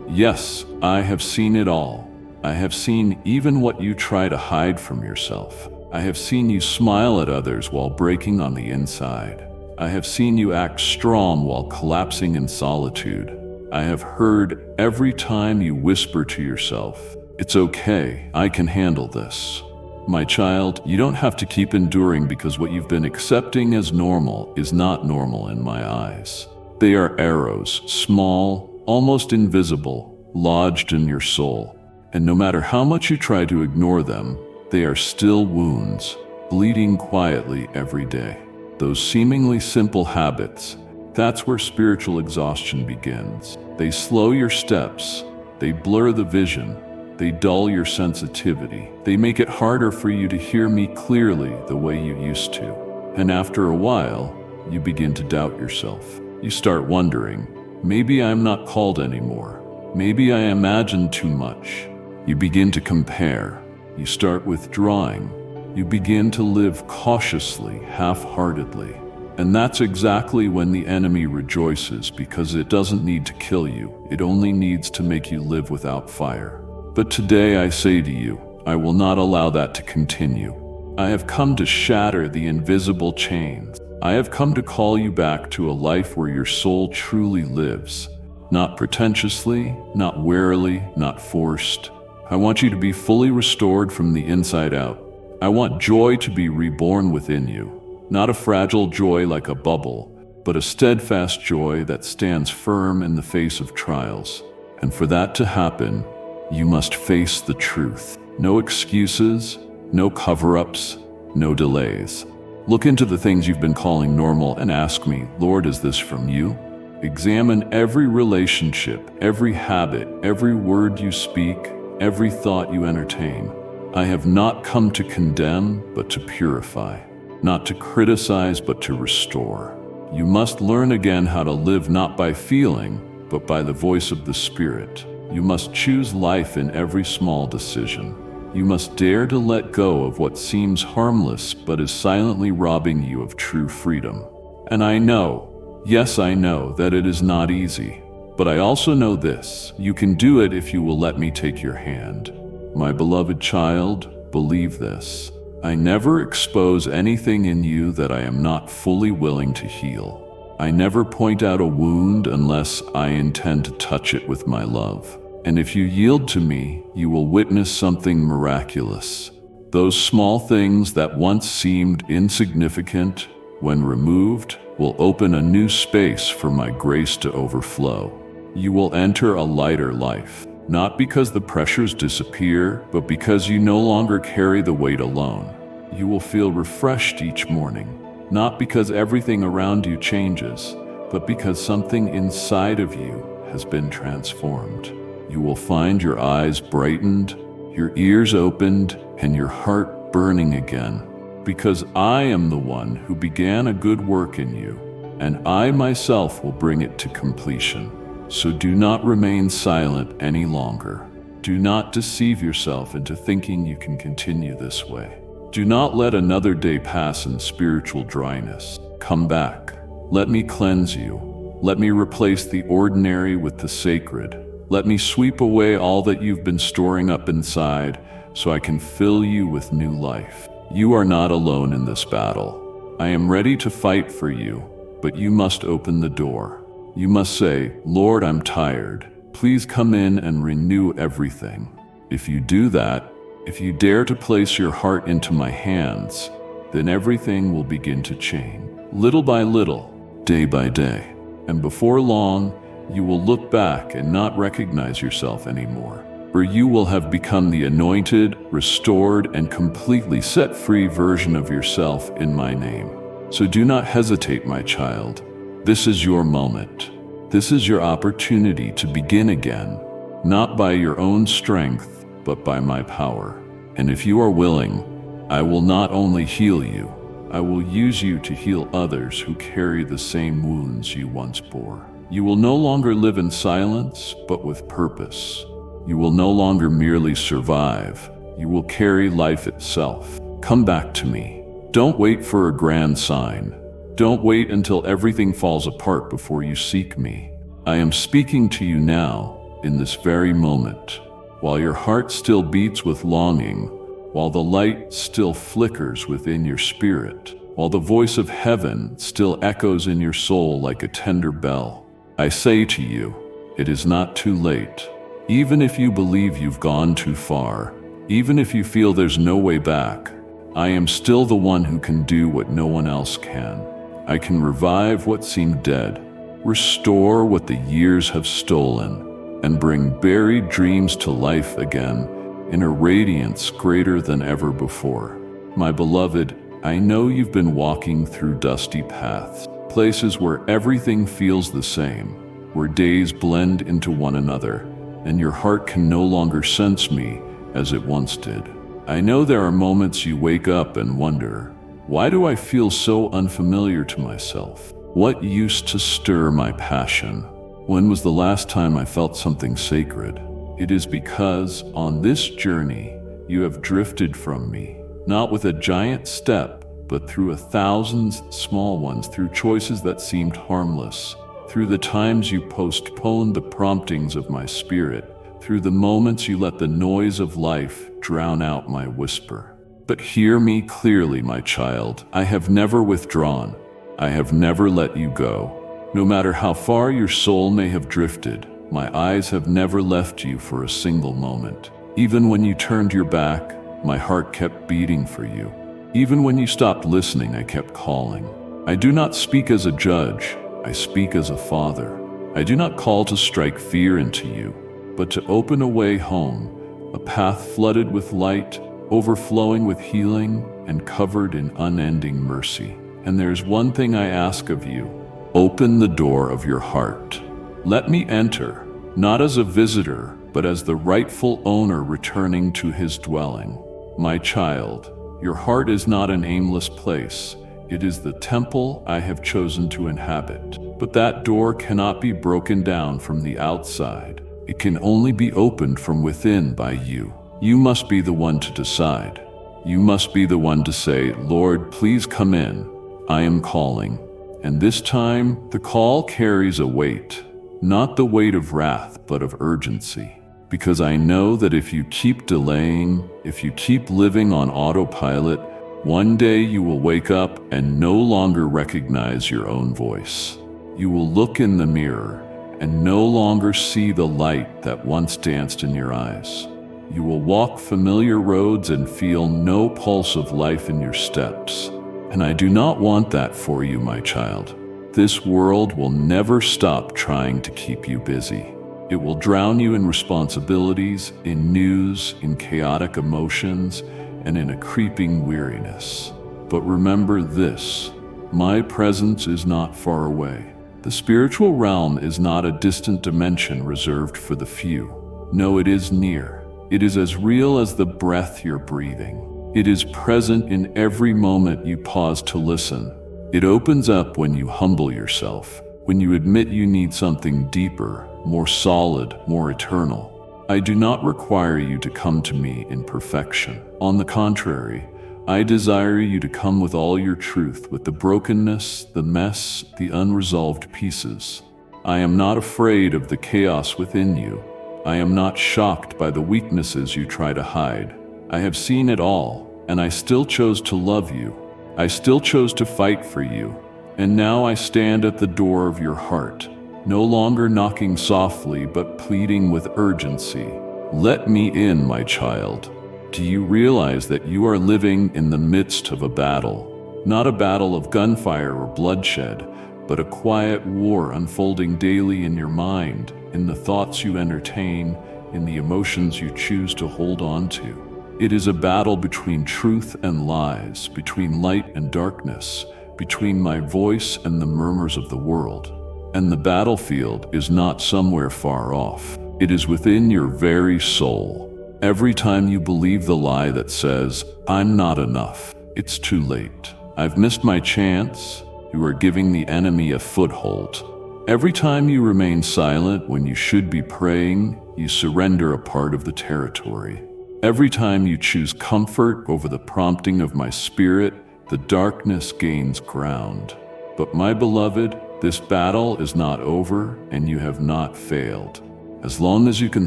yes, I have seen it all. I have seen even what you try to hide from yourself. I have seen you smile at others while breaking on the inside. I have seen you act strong while collapsing in solitude. I have heard every time you whisper to yourself, "It's okay, I can handle this." My child, you don't have to keep enduring because what you've been accepting as normal is not normal in my eyes. They are arrows, small, almost invisible, lodged in your soul. And no matter how much you try to ignore them, they are still wounds, bleeding quietly every day. Those seemingly simple habits, that's where spiritual exhaustion begins. They slow your steps, they blur the vision, they dull your sensitivity. They make it harder for you to hear me clearly the way you used to. And after a while, you begin to doubt yourself. You start wondering, maybe I'm not called anymore. Maybe I imagined too much. You begin to compare. You start withdrawing. You begin to live cautiously, half-heartedly. And that's exactly when the enemy rejoices, because it doesn't need to kill you. It only needs to make you live without fire. But today I say to you, I will not allow that to continue. I have come to shatter the invisible chains. I have come to call you back to a life where your soul truly lives. Not pretentiously, not warily, not forced. I want you to be fully restored from the inside out. I want joy to be reborn within you. Not a fragile joy like a bubble, but a steadfast joy that stands firm in the face of trials. And for that to happen, you must face the truth. No excuses, no cover-ups, no delays. Look into the things you've been calling normal and ask me, Lord, is this from you? Examine every relationship, every habit, every word you speak, every thought you entertain. I have not come to condemn, but to purify. Not to criticize, but to restore. You must learn again how to live not by feeling, but by the voice of the Spirit. You must choose life in every small decision. You must dare to let go of what seems harmless, but is silently robbing you of true freedom. And I know Yes, I know that it is not easy, but I also know this: you can do it if you will let me take your hand. My beloved child, believe this. I never expose anything in you that I am not fully willing to heal. I never point out a wound unless I intend to touch it with my love. And if you yield to me, you will witness something miraculous. Those small things that once seemed insignificant, when removed, will open a new space for my grace to overflow. You will enter a lighter life, not because the pressures disappear, but because you no longer carry the weight alone. You will feel refreshed each morning, not because everything around you changes, but because something inside of you has been transformed. You will find your eyes brightened, your ears opened, and your heart burning again, because I am the one who began a good work in you, and I myself will bring it to completion. So do not remain silent any longer. Do not deceive yourself into thinking you can continue this way. Do not let another day pass in spiritual dryness. Come back. Let me cleanse you. Let me replace the ordinary with the sacred. Let me sweep away all that you've been storing up inside so I can fill you with new life. You are not alone in this battle. I am ready to fight for you, but you must open the door. You must say, Lord, I'm tired. Please come in and renew everything. If you do that, if you dare to place your heart into my hands, then everything will begin to change. Little by little, day by day. And before long, you will look back and not recognize yourself anymore. For you will have become the anointed, restored, and completely set free version of yourself in my name. So do not hesitate, my child. This is your moment. This is your opportunity to begin again, not by your own strength, but by my power. And if you are willing, I will not only heal you, I will use you to heal others who carry the same wounds you once bore. You will no longer live in silence, but with purpose. You will no longer merely survive. You will carry life itself. Come back to me. Don't wait for a grand sign. Don't wait until everything falls apart before you seek me. I am speaking to you now, in this very moment, while your heart still beats with longing, while the light still flickers within your spirit, while the voice of heaven still echoes in your soul like a tender bell. I say to you, it is not too late. Even if you believe you've gone too far, even if you feel there's no way back, I am still the one who can do what no one else can. I can revive what seemed dead, restore what the years have stolen, and bring buried dreams to life again in a radiance greater than ever before. My beloved, I know you've been walking through dusty paths, places where everything feels the same, where days blend into one another, and your heart can no longer sense me as it once did. I know there are moments you wake up and wonder, why do I feel so unfamiliar to myself? What used to stir my passion? When was the last time I felt something sacred? It is because, on this journey, you have drifted from me, not with a giant step, but through 1,000 small ones, through choices that seemed harmless, through the times you postponed the promptings of my spirit, through the moments you let the noise of life drown out my whisper. But hear me clearly, my child. I have never withdrawn. I have never let you go. No matter how far your soul may have drifted, my eyes have never left you for a single moment. Even when you turned your back, my heart kept beating for you. Even when you stopped listening, I kept calling. I do not speak as a judge, I speak as a father. I do not call to strike fear into you, but to open a way home, a path flooded with light, overflowing with healing, and covered in unending mercy. And there's one thing I ask of you: open the door of your heart. Let me enter, not as a visitor, but as the rightful owner returning to his dwelling. My child, your heart is not an aimless place. It is the temple I have chosen to inhabit. But that door cannot be broken down from the outside. It can only be opened from within by you. You must be the one to decide. You must be the one to say, Lord, please come in. I am calling. And this time, the call carries a weight, not the weight of wrath, but of urgency. Because I know that if you keep delaying, if you keep living on autopilot, one day you will wake up and no longer recognize your own voice. You will look in the mirror and no longer see the light that once danced in your eyes. You will walk familiar roads and feel no pulse of life in your steps. And I do not want that for you, my child. This world will never stop trying to keep you busy. It will drown you in responsibilities, in news, in chaotic emotions, and in a creeping weariness. But remember this, my presence is not far away. The spiritual realm is not a distant dimension reserved for the few. No, it is near. It is as real as the breath you're breathing. It is present in every moment you pause to listen. It opens up when you humble yourself, when you admit you need something deeper, more solid, more eternal. I do not require you to come to me in perfection. On the contrary, I desire you to come with all your truth, with the brokenness, the mess, the unresolved pieces. I am not afraid of the chaos within you. I am not shocked by the weaknesses you try to hide. I have seen it all, and I still chose to love you. I still chose to fight for you. And now I stand at the door of your heart, no longer knocking softly, but pleading with urgency. Let me in, my child. Do you realize that you are living in the midst of a battle? Not a battle of gunfire or bloodshed, but a quiet war unfolding daily in your mind, in the thoughts you entertain, in the emotions you choose to hold on to. It is a battle between truth and lies, between light and darkness, between my voice and the murmurs of the world. And the battlefield is not somewhere far off. It is within your very soul. Every time you believe the lie that says, I'm not enough, it's too late. I've missed my chance, you are giving the enemy a foothold. Every time you remain silent when you should be praying, you surrender a part of the territory. Every time you choose comfort over the prompting of my spirit, the darkness gains ground. But my beloved, this battle is not over, and you have not failed. As long as you can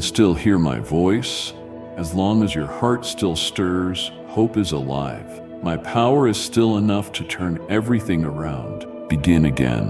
still hear my voice, as long as your heart still stirs, hope is alive. My power is still enough to turn everything around. Begin again.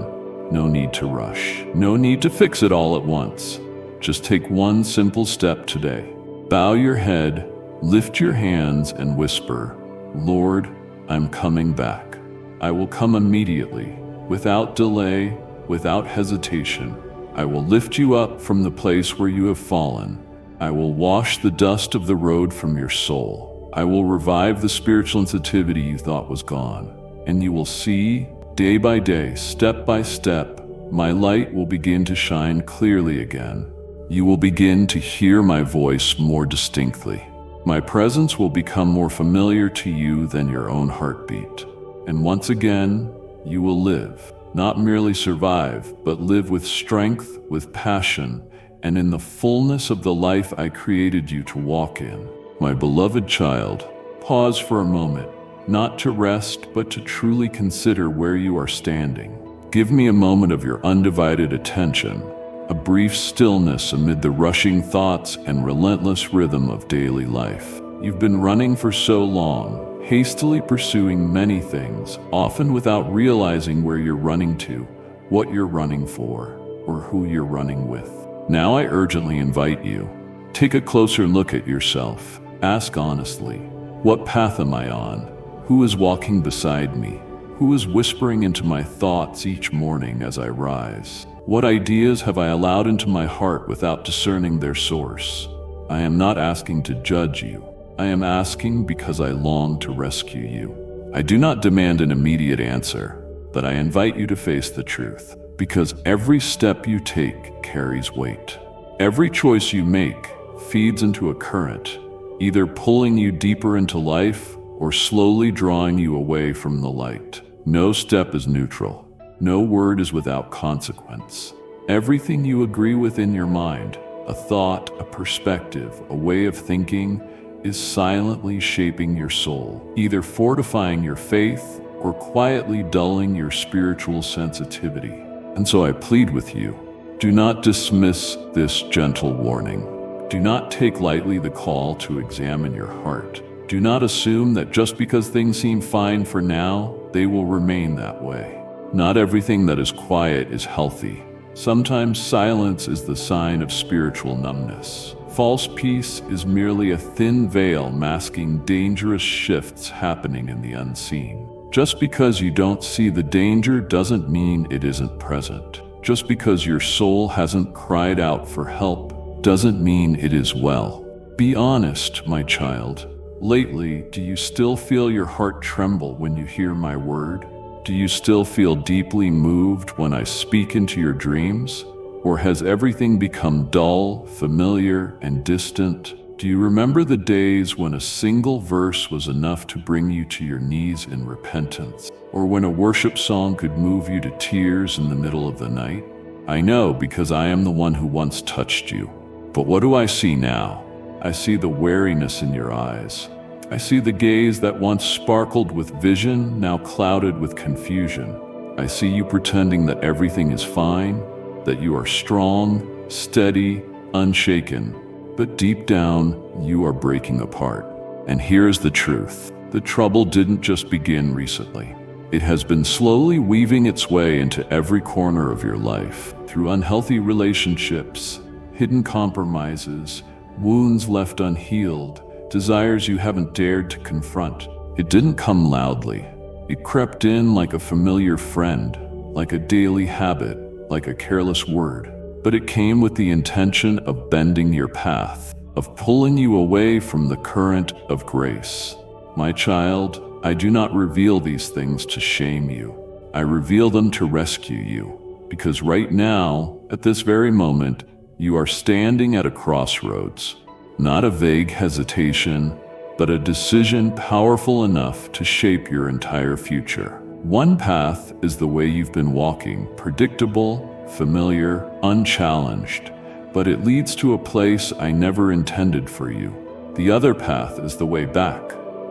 No need to rush. No need to fix it all at once. Just take one simple step today. Bow your head, lift your hands, and whisper, Lord, I'm coming back. I will come immediately, without delay, without hesitation. I will lift you up from the place where you have fallen. I will wash the dust of the road from your soul. I will revive the spiritual sensitivity you thought was gone. And you will see, day by day, step by step, my light will begin to shine clearly again. You will begin to hear my voice more distinctly. My presence will become more familiar to you than your own heartbeat. And once again, you will live, not merely survive, but live with strength, with passion, and in the fullness of the life I created you to walk in. My beloved child, pause for a moment, not to rest, but to truly consider where you are standing. Give me a moment of your undivided attention, a brief stillness amid the rushing thoughts and relentless rhythm of daily life. You've been running for so long, hastily pursuing many things, often without realizing where you're running to, what you're running for, or who you're running with. Now I urgently invite you, take a closer look at yourself. Ask honestly, what path am I on? Who is walking beside me? Who is whispering into my thoughts each morning as I rise? What ideas have I allowed into my heart without discerning their source? I am not asking to judge you. I am asking because I long to rescue you. I do not demand an immediate answer, but I invite you to face the truth, because every step you take carries weight. Every choice you make feeds into a current, either pulling you deeper into life or slowly drawing you away from the light. No step is neutral. No word is without consequence. Everything you agree with in your mind, a thought, a perspective, a way of thinking, is silently shaping your soul, either fortifying your faith or quietly dulling your spiritual sensitivity. And so I plead with you, do not dismiss this gentle warning. Do not take lightly the call to examine your heart. Do not assume that just because things seem fine for now, they will remain that way. Not everything that is quiet is healthy. Sometimes silence is the sign of spiritual numbness. False peace is merely a thin veil masking dangerous shifts happening in the unseen. Just because you don't see the danger doesn't mean it isn't present. Just because your soul hasn't cried out for help doesn't mean it is well. Be honest, my child. Lately, do you still feel your heart tremble when you hear my word? Do you still feel deeply moved when I speak into your dreams? Or has everything become dull, familiar, and distant? Do you remember the days when a single verse was enough to bring you to your knees in repentance? Or when a worship song could move you to tears in the middle of the night? I know, because I am the one who once touched you. But what do I see now? I see the wariness in your eyes. I see the gaze that once sparkled with vision, now clouded with confusion. I see you pretending that everything is fine, that you are strong, steady, unshaken. But deep down, you are breaking apart. And here's the truth. The trouble didn't just begin recently. It has been slowly weaving its way into every corner of your life, through unhealthy relationships, hidden compromises, wounds left unhealed, desires you haven't dared to confront. It didn't come loudly. It crept in like a familiar friend, like a daily habit, like a careless word. But it came with the intention of bending your path, of pulling you away from the current of grace. My child, I do not reveal these things to shame you. I reveal them to rescue you, because right now, at this very moment, you are standing at a crossroads. Not a vague hesitation, but a decision powerful enough to shape your entire future. One path is the way you've been walking, predictable, familiar, unchallenged, but it leads to a place I never intended for you. The other path is the way back,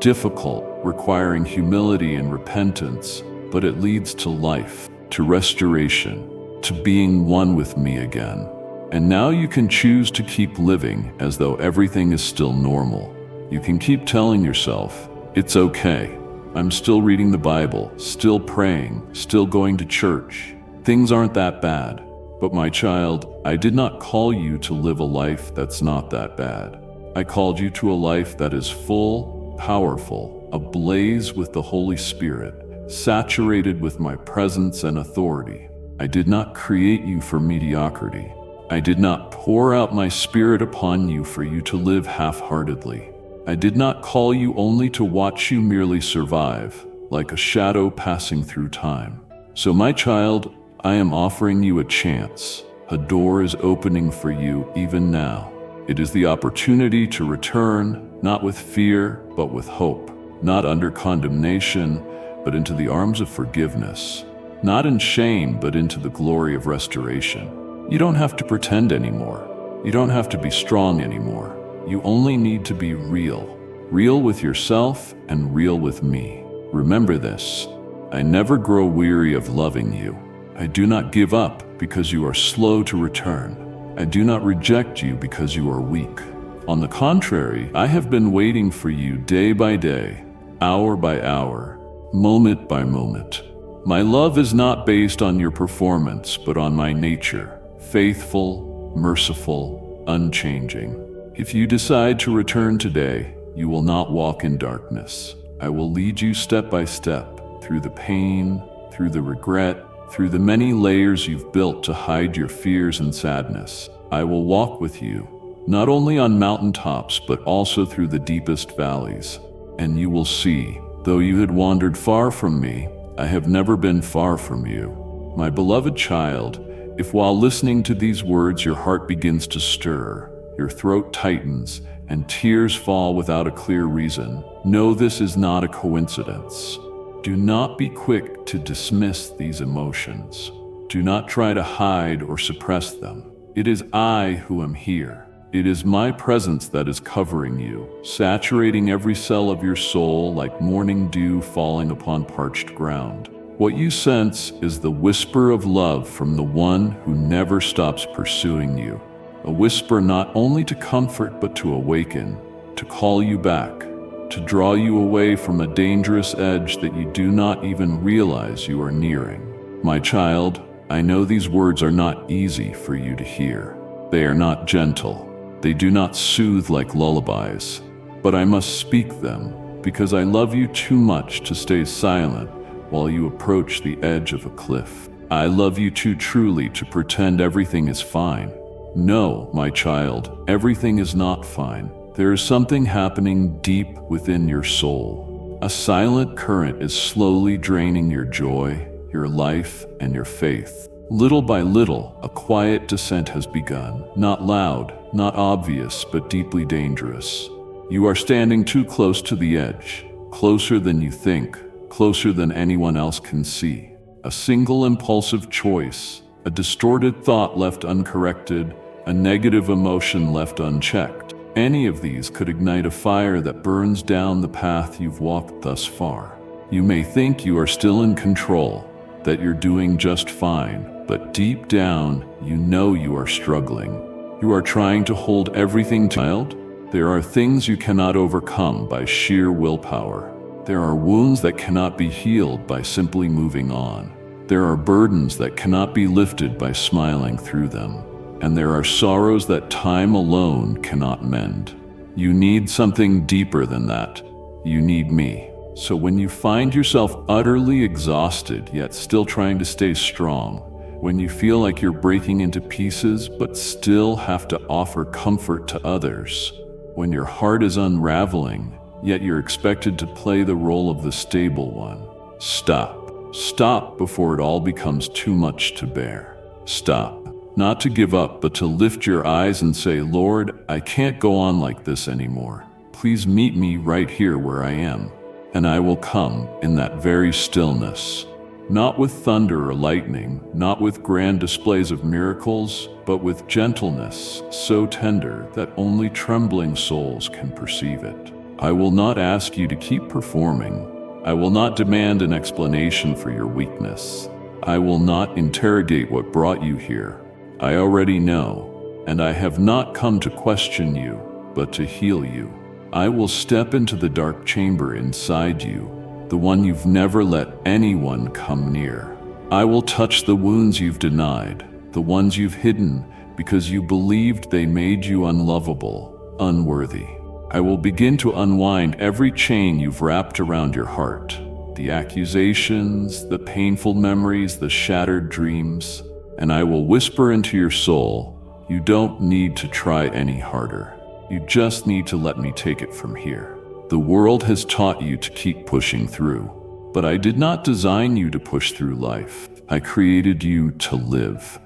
difficult, requiring humility and repentance, but it leads to life, to restoration, to being one with me again. And now you can choose to keep living as though everything is still normal. You can keep telling yourself, it's okay. I'm still reading the Bible, still praying, still going to church. Things aren't that bad. But my child, I did not call you to live a life that's not that bad. I called you to a life that is full, powerful, ablaze with the Holy Spirit, saturated with my presence and authority. I did not create you for mediocrity. I did not pour out my Spirit upon you for you to live half-heartedly. I did not call you only to watch you merely survive, like a shadow passing through time. So my child, I am offering you a chance. A door is opening for you even now. It is the opportunity to return, not with fear, but with hope. Not under condemnation, but into the arms of forgiveness. Not in shame, but into the glory of restoration. You don't have to pretend anymore. You don't have to be strong anymore. You only need to be real. Real with yourself and real with me. Remember this. I never grow weary of loving you. I do not give up because you are slow to return. I do not reject you because you are weak. On the contrary, I have been waiting for you day by day, hour by hour, moment by moment. My love is not based on your performance, but on my nature. Faithful, merciful, unchanging. If you decide to return today, you will not walk in darkness. I will lead you step by step through the pain, through the regret, through the many layers you've built to hide your fears and sadness. I will walk with you, not only on mountaintops, but also through the deepest valleys. And you will see, though you had wandered far from me, I have never been far from you. My beloved child, if while listening to these words your heart begins to stir, your throat tightens, and tears fall without a clear reason, know this is not a coincidence. Do not be quick to dismiss these emotions. Do not try to hide or suppress them. It is I who am here. It is my presence that is covering you, saturating every cell of your soul like morning dew falling upon parched ground. What you sense is the whisper of love from the one who never stops pursuing you. A whisper not only to comfort but to awaken, to call you back, to draw you away from a dangerous edge that you do not even realize you are nearing. My child, I know these words are not easy for you to hear. They are not gentle. They do not soothe like lullabies. But I must speak them because I love you too much to stay silent while you approach the edge of a cliff. I love you too truly to pretend everything is fine. No, my child, everything is not fine. There is something happening deep within your soul. A silent current is slowly draining your joy, your life, and your faith. Little by little, a quiet descent has begun. Not loud, not obvious, but deeply dangerous. You are standing too close to the edge, closer than you think, closer than anyone else can see. A single impulsive choice, a distorted thought left uncorrected, a negative emotion left unchecked. Any of these could ignite a fire that burns down the path you've walked thus far. You may think you are still in control, that you're doing just fine, but deep down, you know you are struggling. You are trying to hold everything together. There are things you cannot overcome by sheer willpower. There are wounds that cannot be healed by simply moving on. There are burdens that cannot be lifted by smiling through them. And there are sorrows that time alone cannot mend. You need something deeper than that. You need me. So when you find yourself utterly exhausted yet still trying to stay strong, when you feel like you're breaking into pieces but still have to offer comfort to others, when your heart is unraveling yet you're expected to play the role of the stable one, stop. Stop before it all becomes too much to bear. Stop. Not to give up, but to lift your eyes and say, Lord, I can't go on like this anymore. Please meet me right here where I am. And I will come in that very stillness. Not with thunder or lightning, not with grand displays of miracles, but with gentleness so tender that only trembling souls can perceive it. I will not ask you to keep performing. I will not demand an explanation for your weakness. I will not interrogate what brought you here. I already know, and I have not come to question you, but to heal you. I will step into the dark chamber inside you, the one you've never let anyone come near. I will touch the wounds you've denied, the ones you've hidden because you believed they made you unlovable, unworthy. I will begin to unwind every chain you've wrapped around your heart, the accusations, the painful memories, the shattered dreams. And I will whisper into your soul, you don't need to try any harder. You just need to let me take it from here. The world has taught you to keep pushing through, but I did not design you to push through life. I created you to live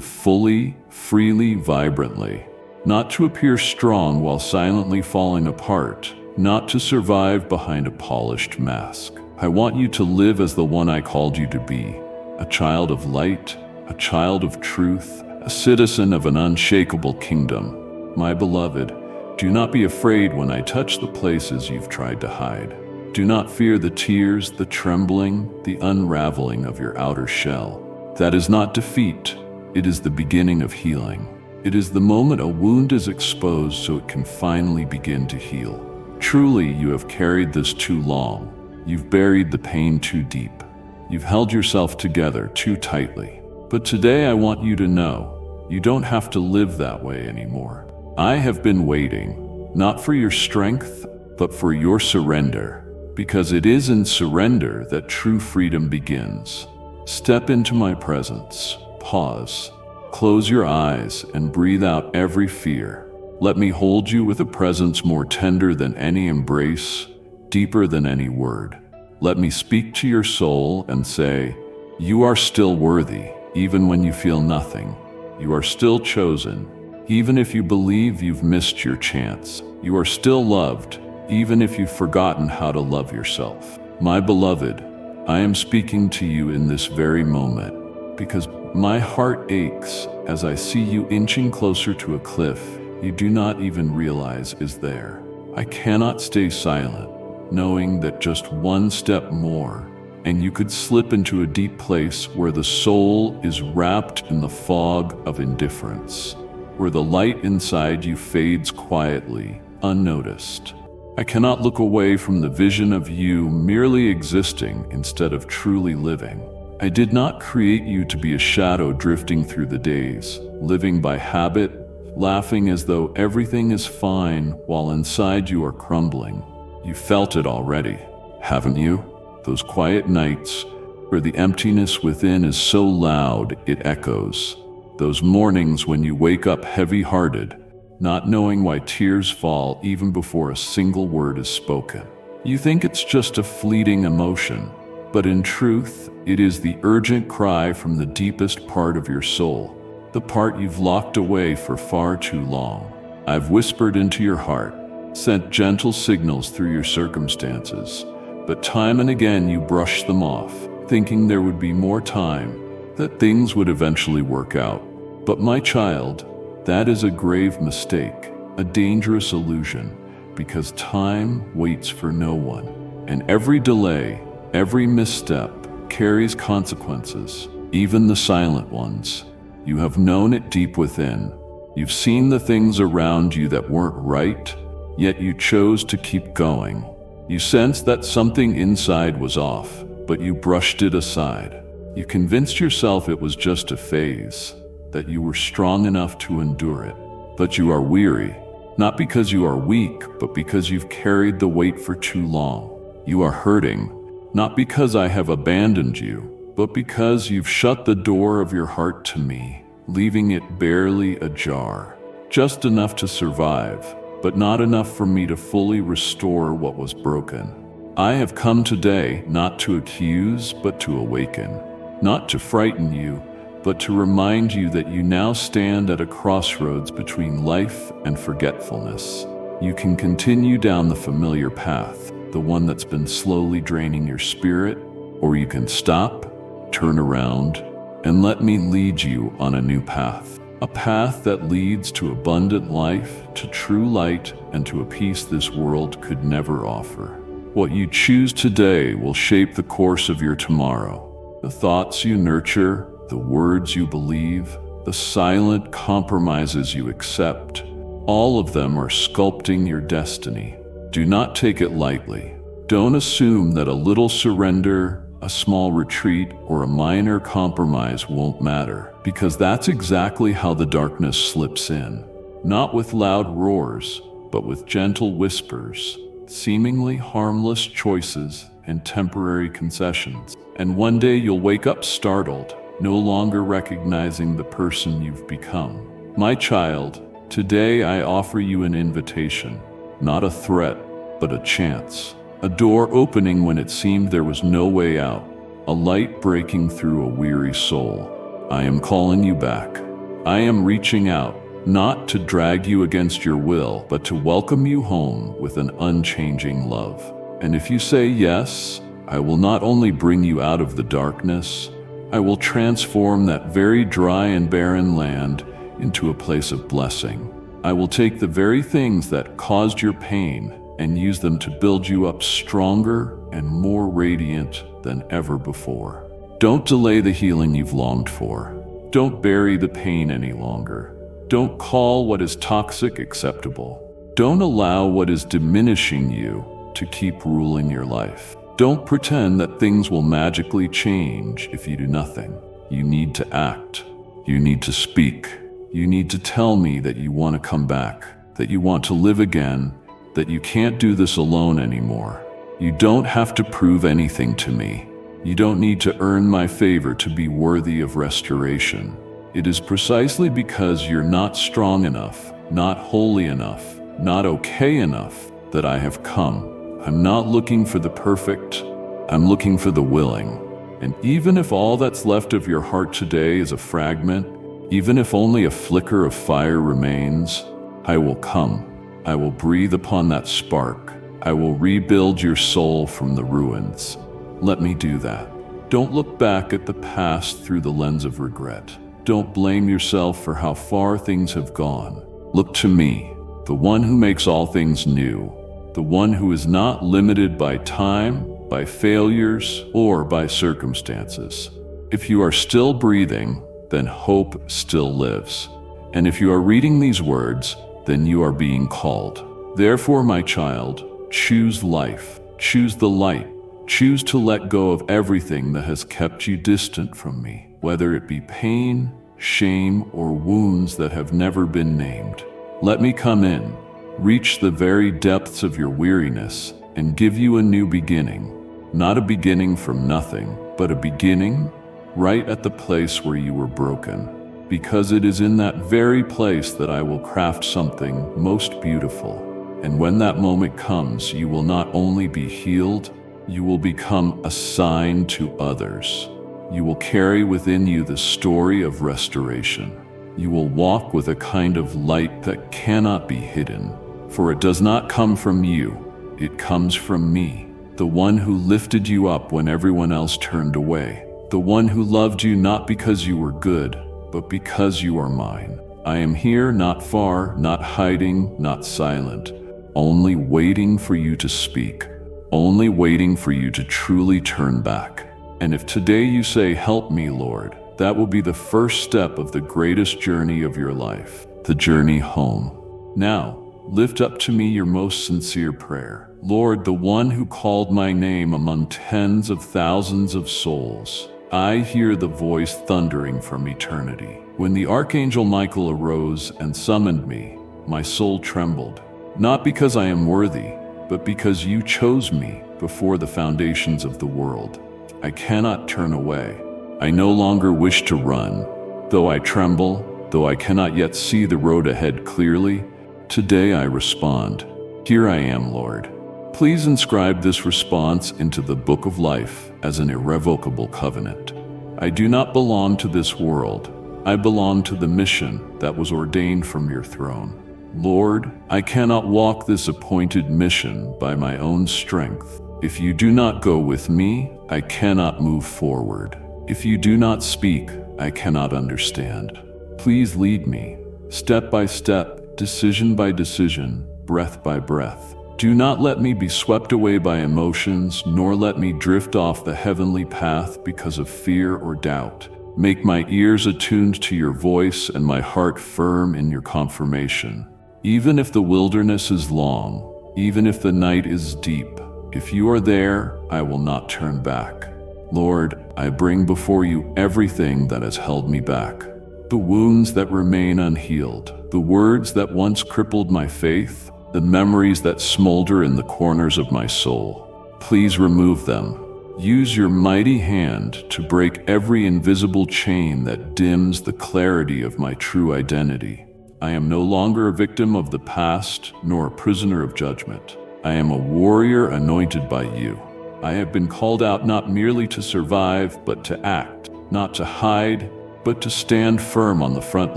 fully, freely, vibrantly. Not to appear strong while silently falling apart, not to survive behind a polished mask. I want you to live as the one I called you to be, a child of light, a child of truth, a citizen of an unshakable kingdom. My beloved, do not be afraid when I touch the places you've tried to hide. Do not fear the tears, the trembling, the unraveling of your outer shell. That is not defeat. It is the beginning of healing. It is the moment a wound is exposed so it can finally begin to heal. Truly, you have carried this too long. You've buried the pain too deep. You've held yourself together too tightly. But today I want you to know, you don't have to live that way anymore. I have been waiting, not for your strength, but for your surrender, because it is in surrender that true freedom begins. Step into my presence, pause, close your eyes, and breathe out every fear. Let me hold you with a presence more tender than any embrace, deeper than any word. Let me speak to your soul and say, you are still worthy. Even when you feel nothing, you are still chosen. Even if you believe you've missed your chance, you are still loved, even if you've forgotten how to love yourself. My beloved, I am speaking to you in this very moment because my heart aches as I see you inching closer to a cliff you do not even realize is there. I cannot stay silent, knowing that just one step more, and you could slip into a deep place where the soul is wrapped in the fog of indifference, where the light inside you fades quietly, unnoticed. I cannot look away from the vision of you merely existing instead of truly living. I did not create you to be a shadow drifting through the days, living by habit, laughing as though everything is fine while inside you are crumbling. You felt it already, haven't you? Those quiet nights where the emptiness within is so loud it echoes. Those mornings when you wake up heavy-hearted, not knowing why tears fall even before a single word is spoken. You think it's just a fleeting emotion, but in truth, it is the urgent cry from the deepest part of your soul, the part you've locked away for far too long. I've whispered into your heart, sent gentle signals through your circumstances, but time and again you brushed them off, thinking there would be more time, that things would eventually work out. But my child, that is a grave mistake, a dangerous illusion, because time waits for no one, and every delay, every misstep carries consequences, even the silent ones. You have known it deep within. You've seen the things around you that weren't right, yet you chose to keep going. You sensed that something inside was off, but you brushed it aside. You convinced yourself it was just a phase, that you were strong enough to endure it. But you are weary, not because you are weak, but because you've carried the weight for too long. You are hurting, not because I have abandoned you, but because you've shut the door of your heart to me, leaving it barely ajar, just enough to survive, but not enough for me to fully restore what was broken. I have come today not to accuse, but to awaken, not to frighten you, but to remind you that you now stand at a crossroads between life and forgetfulness. You can continue down the familiar path, the one that's been slowly draining your spirit, or you can stop, turn around, and let me lead you on a new path. A path that leads to abundant life, to true light, and to a peace this world could never offer. What you choose today will shape the course of your tomorrow. The thoughts you nurture, the words you believe, the silent compromises you accept, all of them are sculpting your destiny. Do not take it lightly. Don't assume that a little surrender, a small retreat, or a minor compromise won't matter, because that's exactly how the darkness slips in. Not with loud roars, but with gentle whispers, seemingly harmless choices and temporary concessions. And one day you'll wake up startled, no longer recognizing the person you've become. My child, today I offer you an invitation, not a threat, but a chance. A door opening when it seemed there was no way out, a light breaking through a weary soul. I am calling you back. I am reaching out, not to drag you against your will, but to welcome you home with an unchanging love. And if you say yes, I will not only bring you out of the darkness, I will transform that very dry and barren land into a place of blessing. I will take the very things that caused your pain and use them to build you up stronger and more radiant than ever before. Don't delay the healing you've longed for. Don't bury the pain any longer. Don't call what is toxic acceptable. Don't allow what is diminishing you to keep ruling your life. Don't pretend that things will magically change if you do nothing. You need to act. You need to speak. You need to tell me that you want to come back, that you want to live again, that you can't do this alone anymore. You don't have to prove anything to me. You don't need to earn my favor to be worthy of restoration. It is precisely because you're not strong enough, not holy enough, not okay enough that I have come. I'm not looking for the perfect, I'm looking for the willing. And even if all that's left of your heart today is a fragment, even if only a flicker of fire remains, I will come. I will breathe upon that spark. I will rebuild your soul from the ruins. Let me do that. Don't look back at the past through the lens of regret. Don't blame yourself for how far things have gone. Look to me, the one who makes all things new, the one who is not limited by time, by failures, or by circumstances. If you are still breathing, then hope still lives. And if you are reading these words, then you are being called. Therefore, my child, choose life, choose the light, choose to let go of everything that has kept you distant from me, whether it be pain, shame, or wounds that have never been named. Let me come in, reach the very depths of your weariness, and give you a new beginning. Not a beginning from nothing, but a beginning right at the place where you were broken. Because it is in that very place that I will craft something most beautiful. And when that moment comes, you will not only be healed, you will become a sign to others. You will carry within you the story of restoration. You will walk with a kind of light that cannot be hidden, for it does not come from you, it comes from me, the one who lifted you up when everyone else turned away. The one who loved you not because you were good, but because you are mine. I am here, not far, not hiding, not silent, only waiting for you to speak, only waiting for you to truly turn back. And if today you say, "Help me, Lord," that will be the first step of the greatest journey of your life, the journey home. Now, lift up to me your most sincere prayer. Lord, the one who called my name among tens of thousands of souls, I hear the voice thundering from eternity. When the archangel Michael arose and summoned me, my soul trembled, not because I am worthy, but because you chose me before the foundations of the world. I cannot turn away. I no longer wish to run. Though I tremble, though I cannot yet see the road ahead clearly, today I respond. Here I am, Lord. Please inscribe this response into the book of life as an irrevocable covenant. I do not belong to this world. I belong to the mission that was ordained from your throne. Lord, I cannot walk this appointed mission by my own strength. If you do not go with me, I cannot move forward. If you do not speak, I cannot understand. Please lead me, step by step, decision by decision, breath by breath. Do not let me be swept away by emotions, nor let me drift off the heavenly path because of fear or doubt. Make my ears attuned to your voice and my heart firm in your confirmation. Even if the wilderness is long, even if the night is deep, if you are there, I will not turn back. Lord, I bring before you everything that has held me back. The wounds that remain unhealed, the words that once crippled my faith, the memories that smolder in the corners of my soul. Please remove them. Use your mighty hand to break every invisible chain that dims the clarity of my true identity. I am no longer a victim of the past, nor a prisoner of judgment. I am a warrior anointed by you. I have been called out not merely to survive, but to act, not to hide, but to stand firm on the front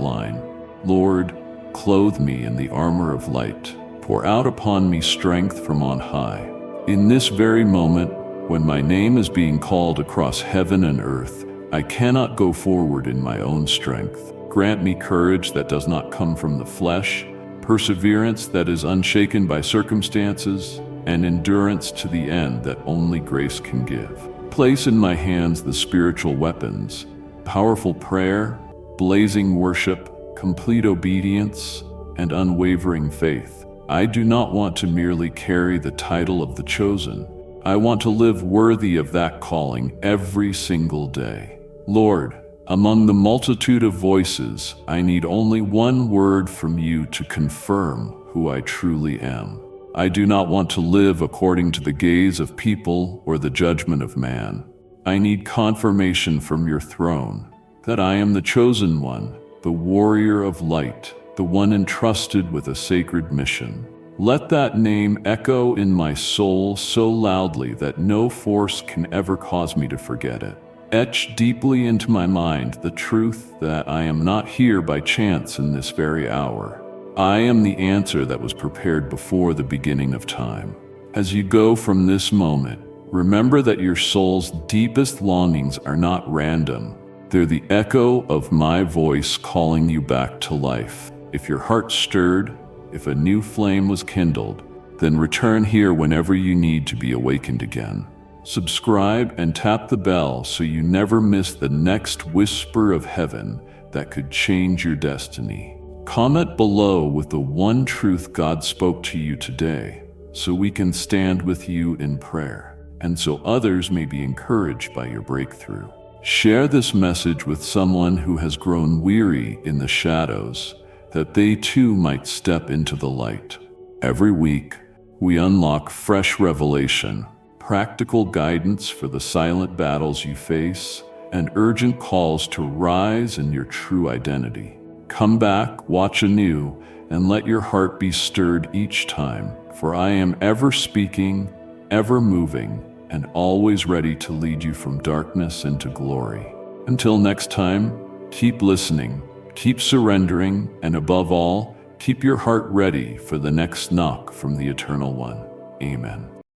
line. Lord, clothe me in the armor of light. Pour out upon me strength from on high. In this very moment, when my name is being called across heaven and earth, I cannot go forward in my own strength. Grant me courage that does not come from the flesh, perseverance that is unshaken by circumstances, and endurance to the end that only grace can give. Place in my hands the spiritual weapons, powerful prayer, blazing worship, complete obedience, and unwavering faith. I do not want to merely carry the title of the chosen. I want to live worthy of that calling every single day. Lord, among the multitude of voices, I need only one word from you to confirm who I truly am. I do not want to live according to the gaze of people or the judgment of man. I need confirmation from your throne that I am the chosen one, the warrior of light, the one entrusted with a sacred mission. Let that name echo in my soul so loudly that no force can ever cause me to forget it. Etch deeply into my mind the truth that I am not here by chance in this very hour. I am the answer that was prepared before the beginning of time. As you go from this moment, remember that your soul's deepest longings are not random. They're the echo of my voice calling you back to life. If your heart stirred, if a new flame was kindled, then return here whenever you need to be awakened again. Subscribe and tap the bell so you never miss the next whisper of heaven that could change your destiny. Comment below with the one truth God spoke to you today, so we can stand with you in prayer, and so others may be encouraged by your breakthrough. Share this message with someone who has grown weary in the shadows, that they too might step into the light. Every week, we unlock fresh revelation, practical guidance for the silent battles you face, and urgent calls to rise in your true identity. Come back, watch anew, and let your heart be stirred each time, for I am ever speaking, ever moving, and always ready to lead you from darkness into glory. Until next time, keep listening, keep surrendering, and above all, keep your heart ready for the next knock from the Eternal One. Amen.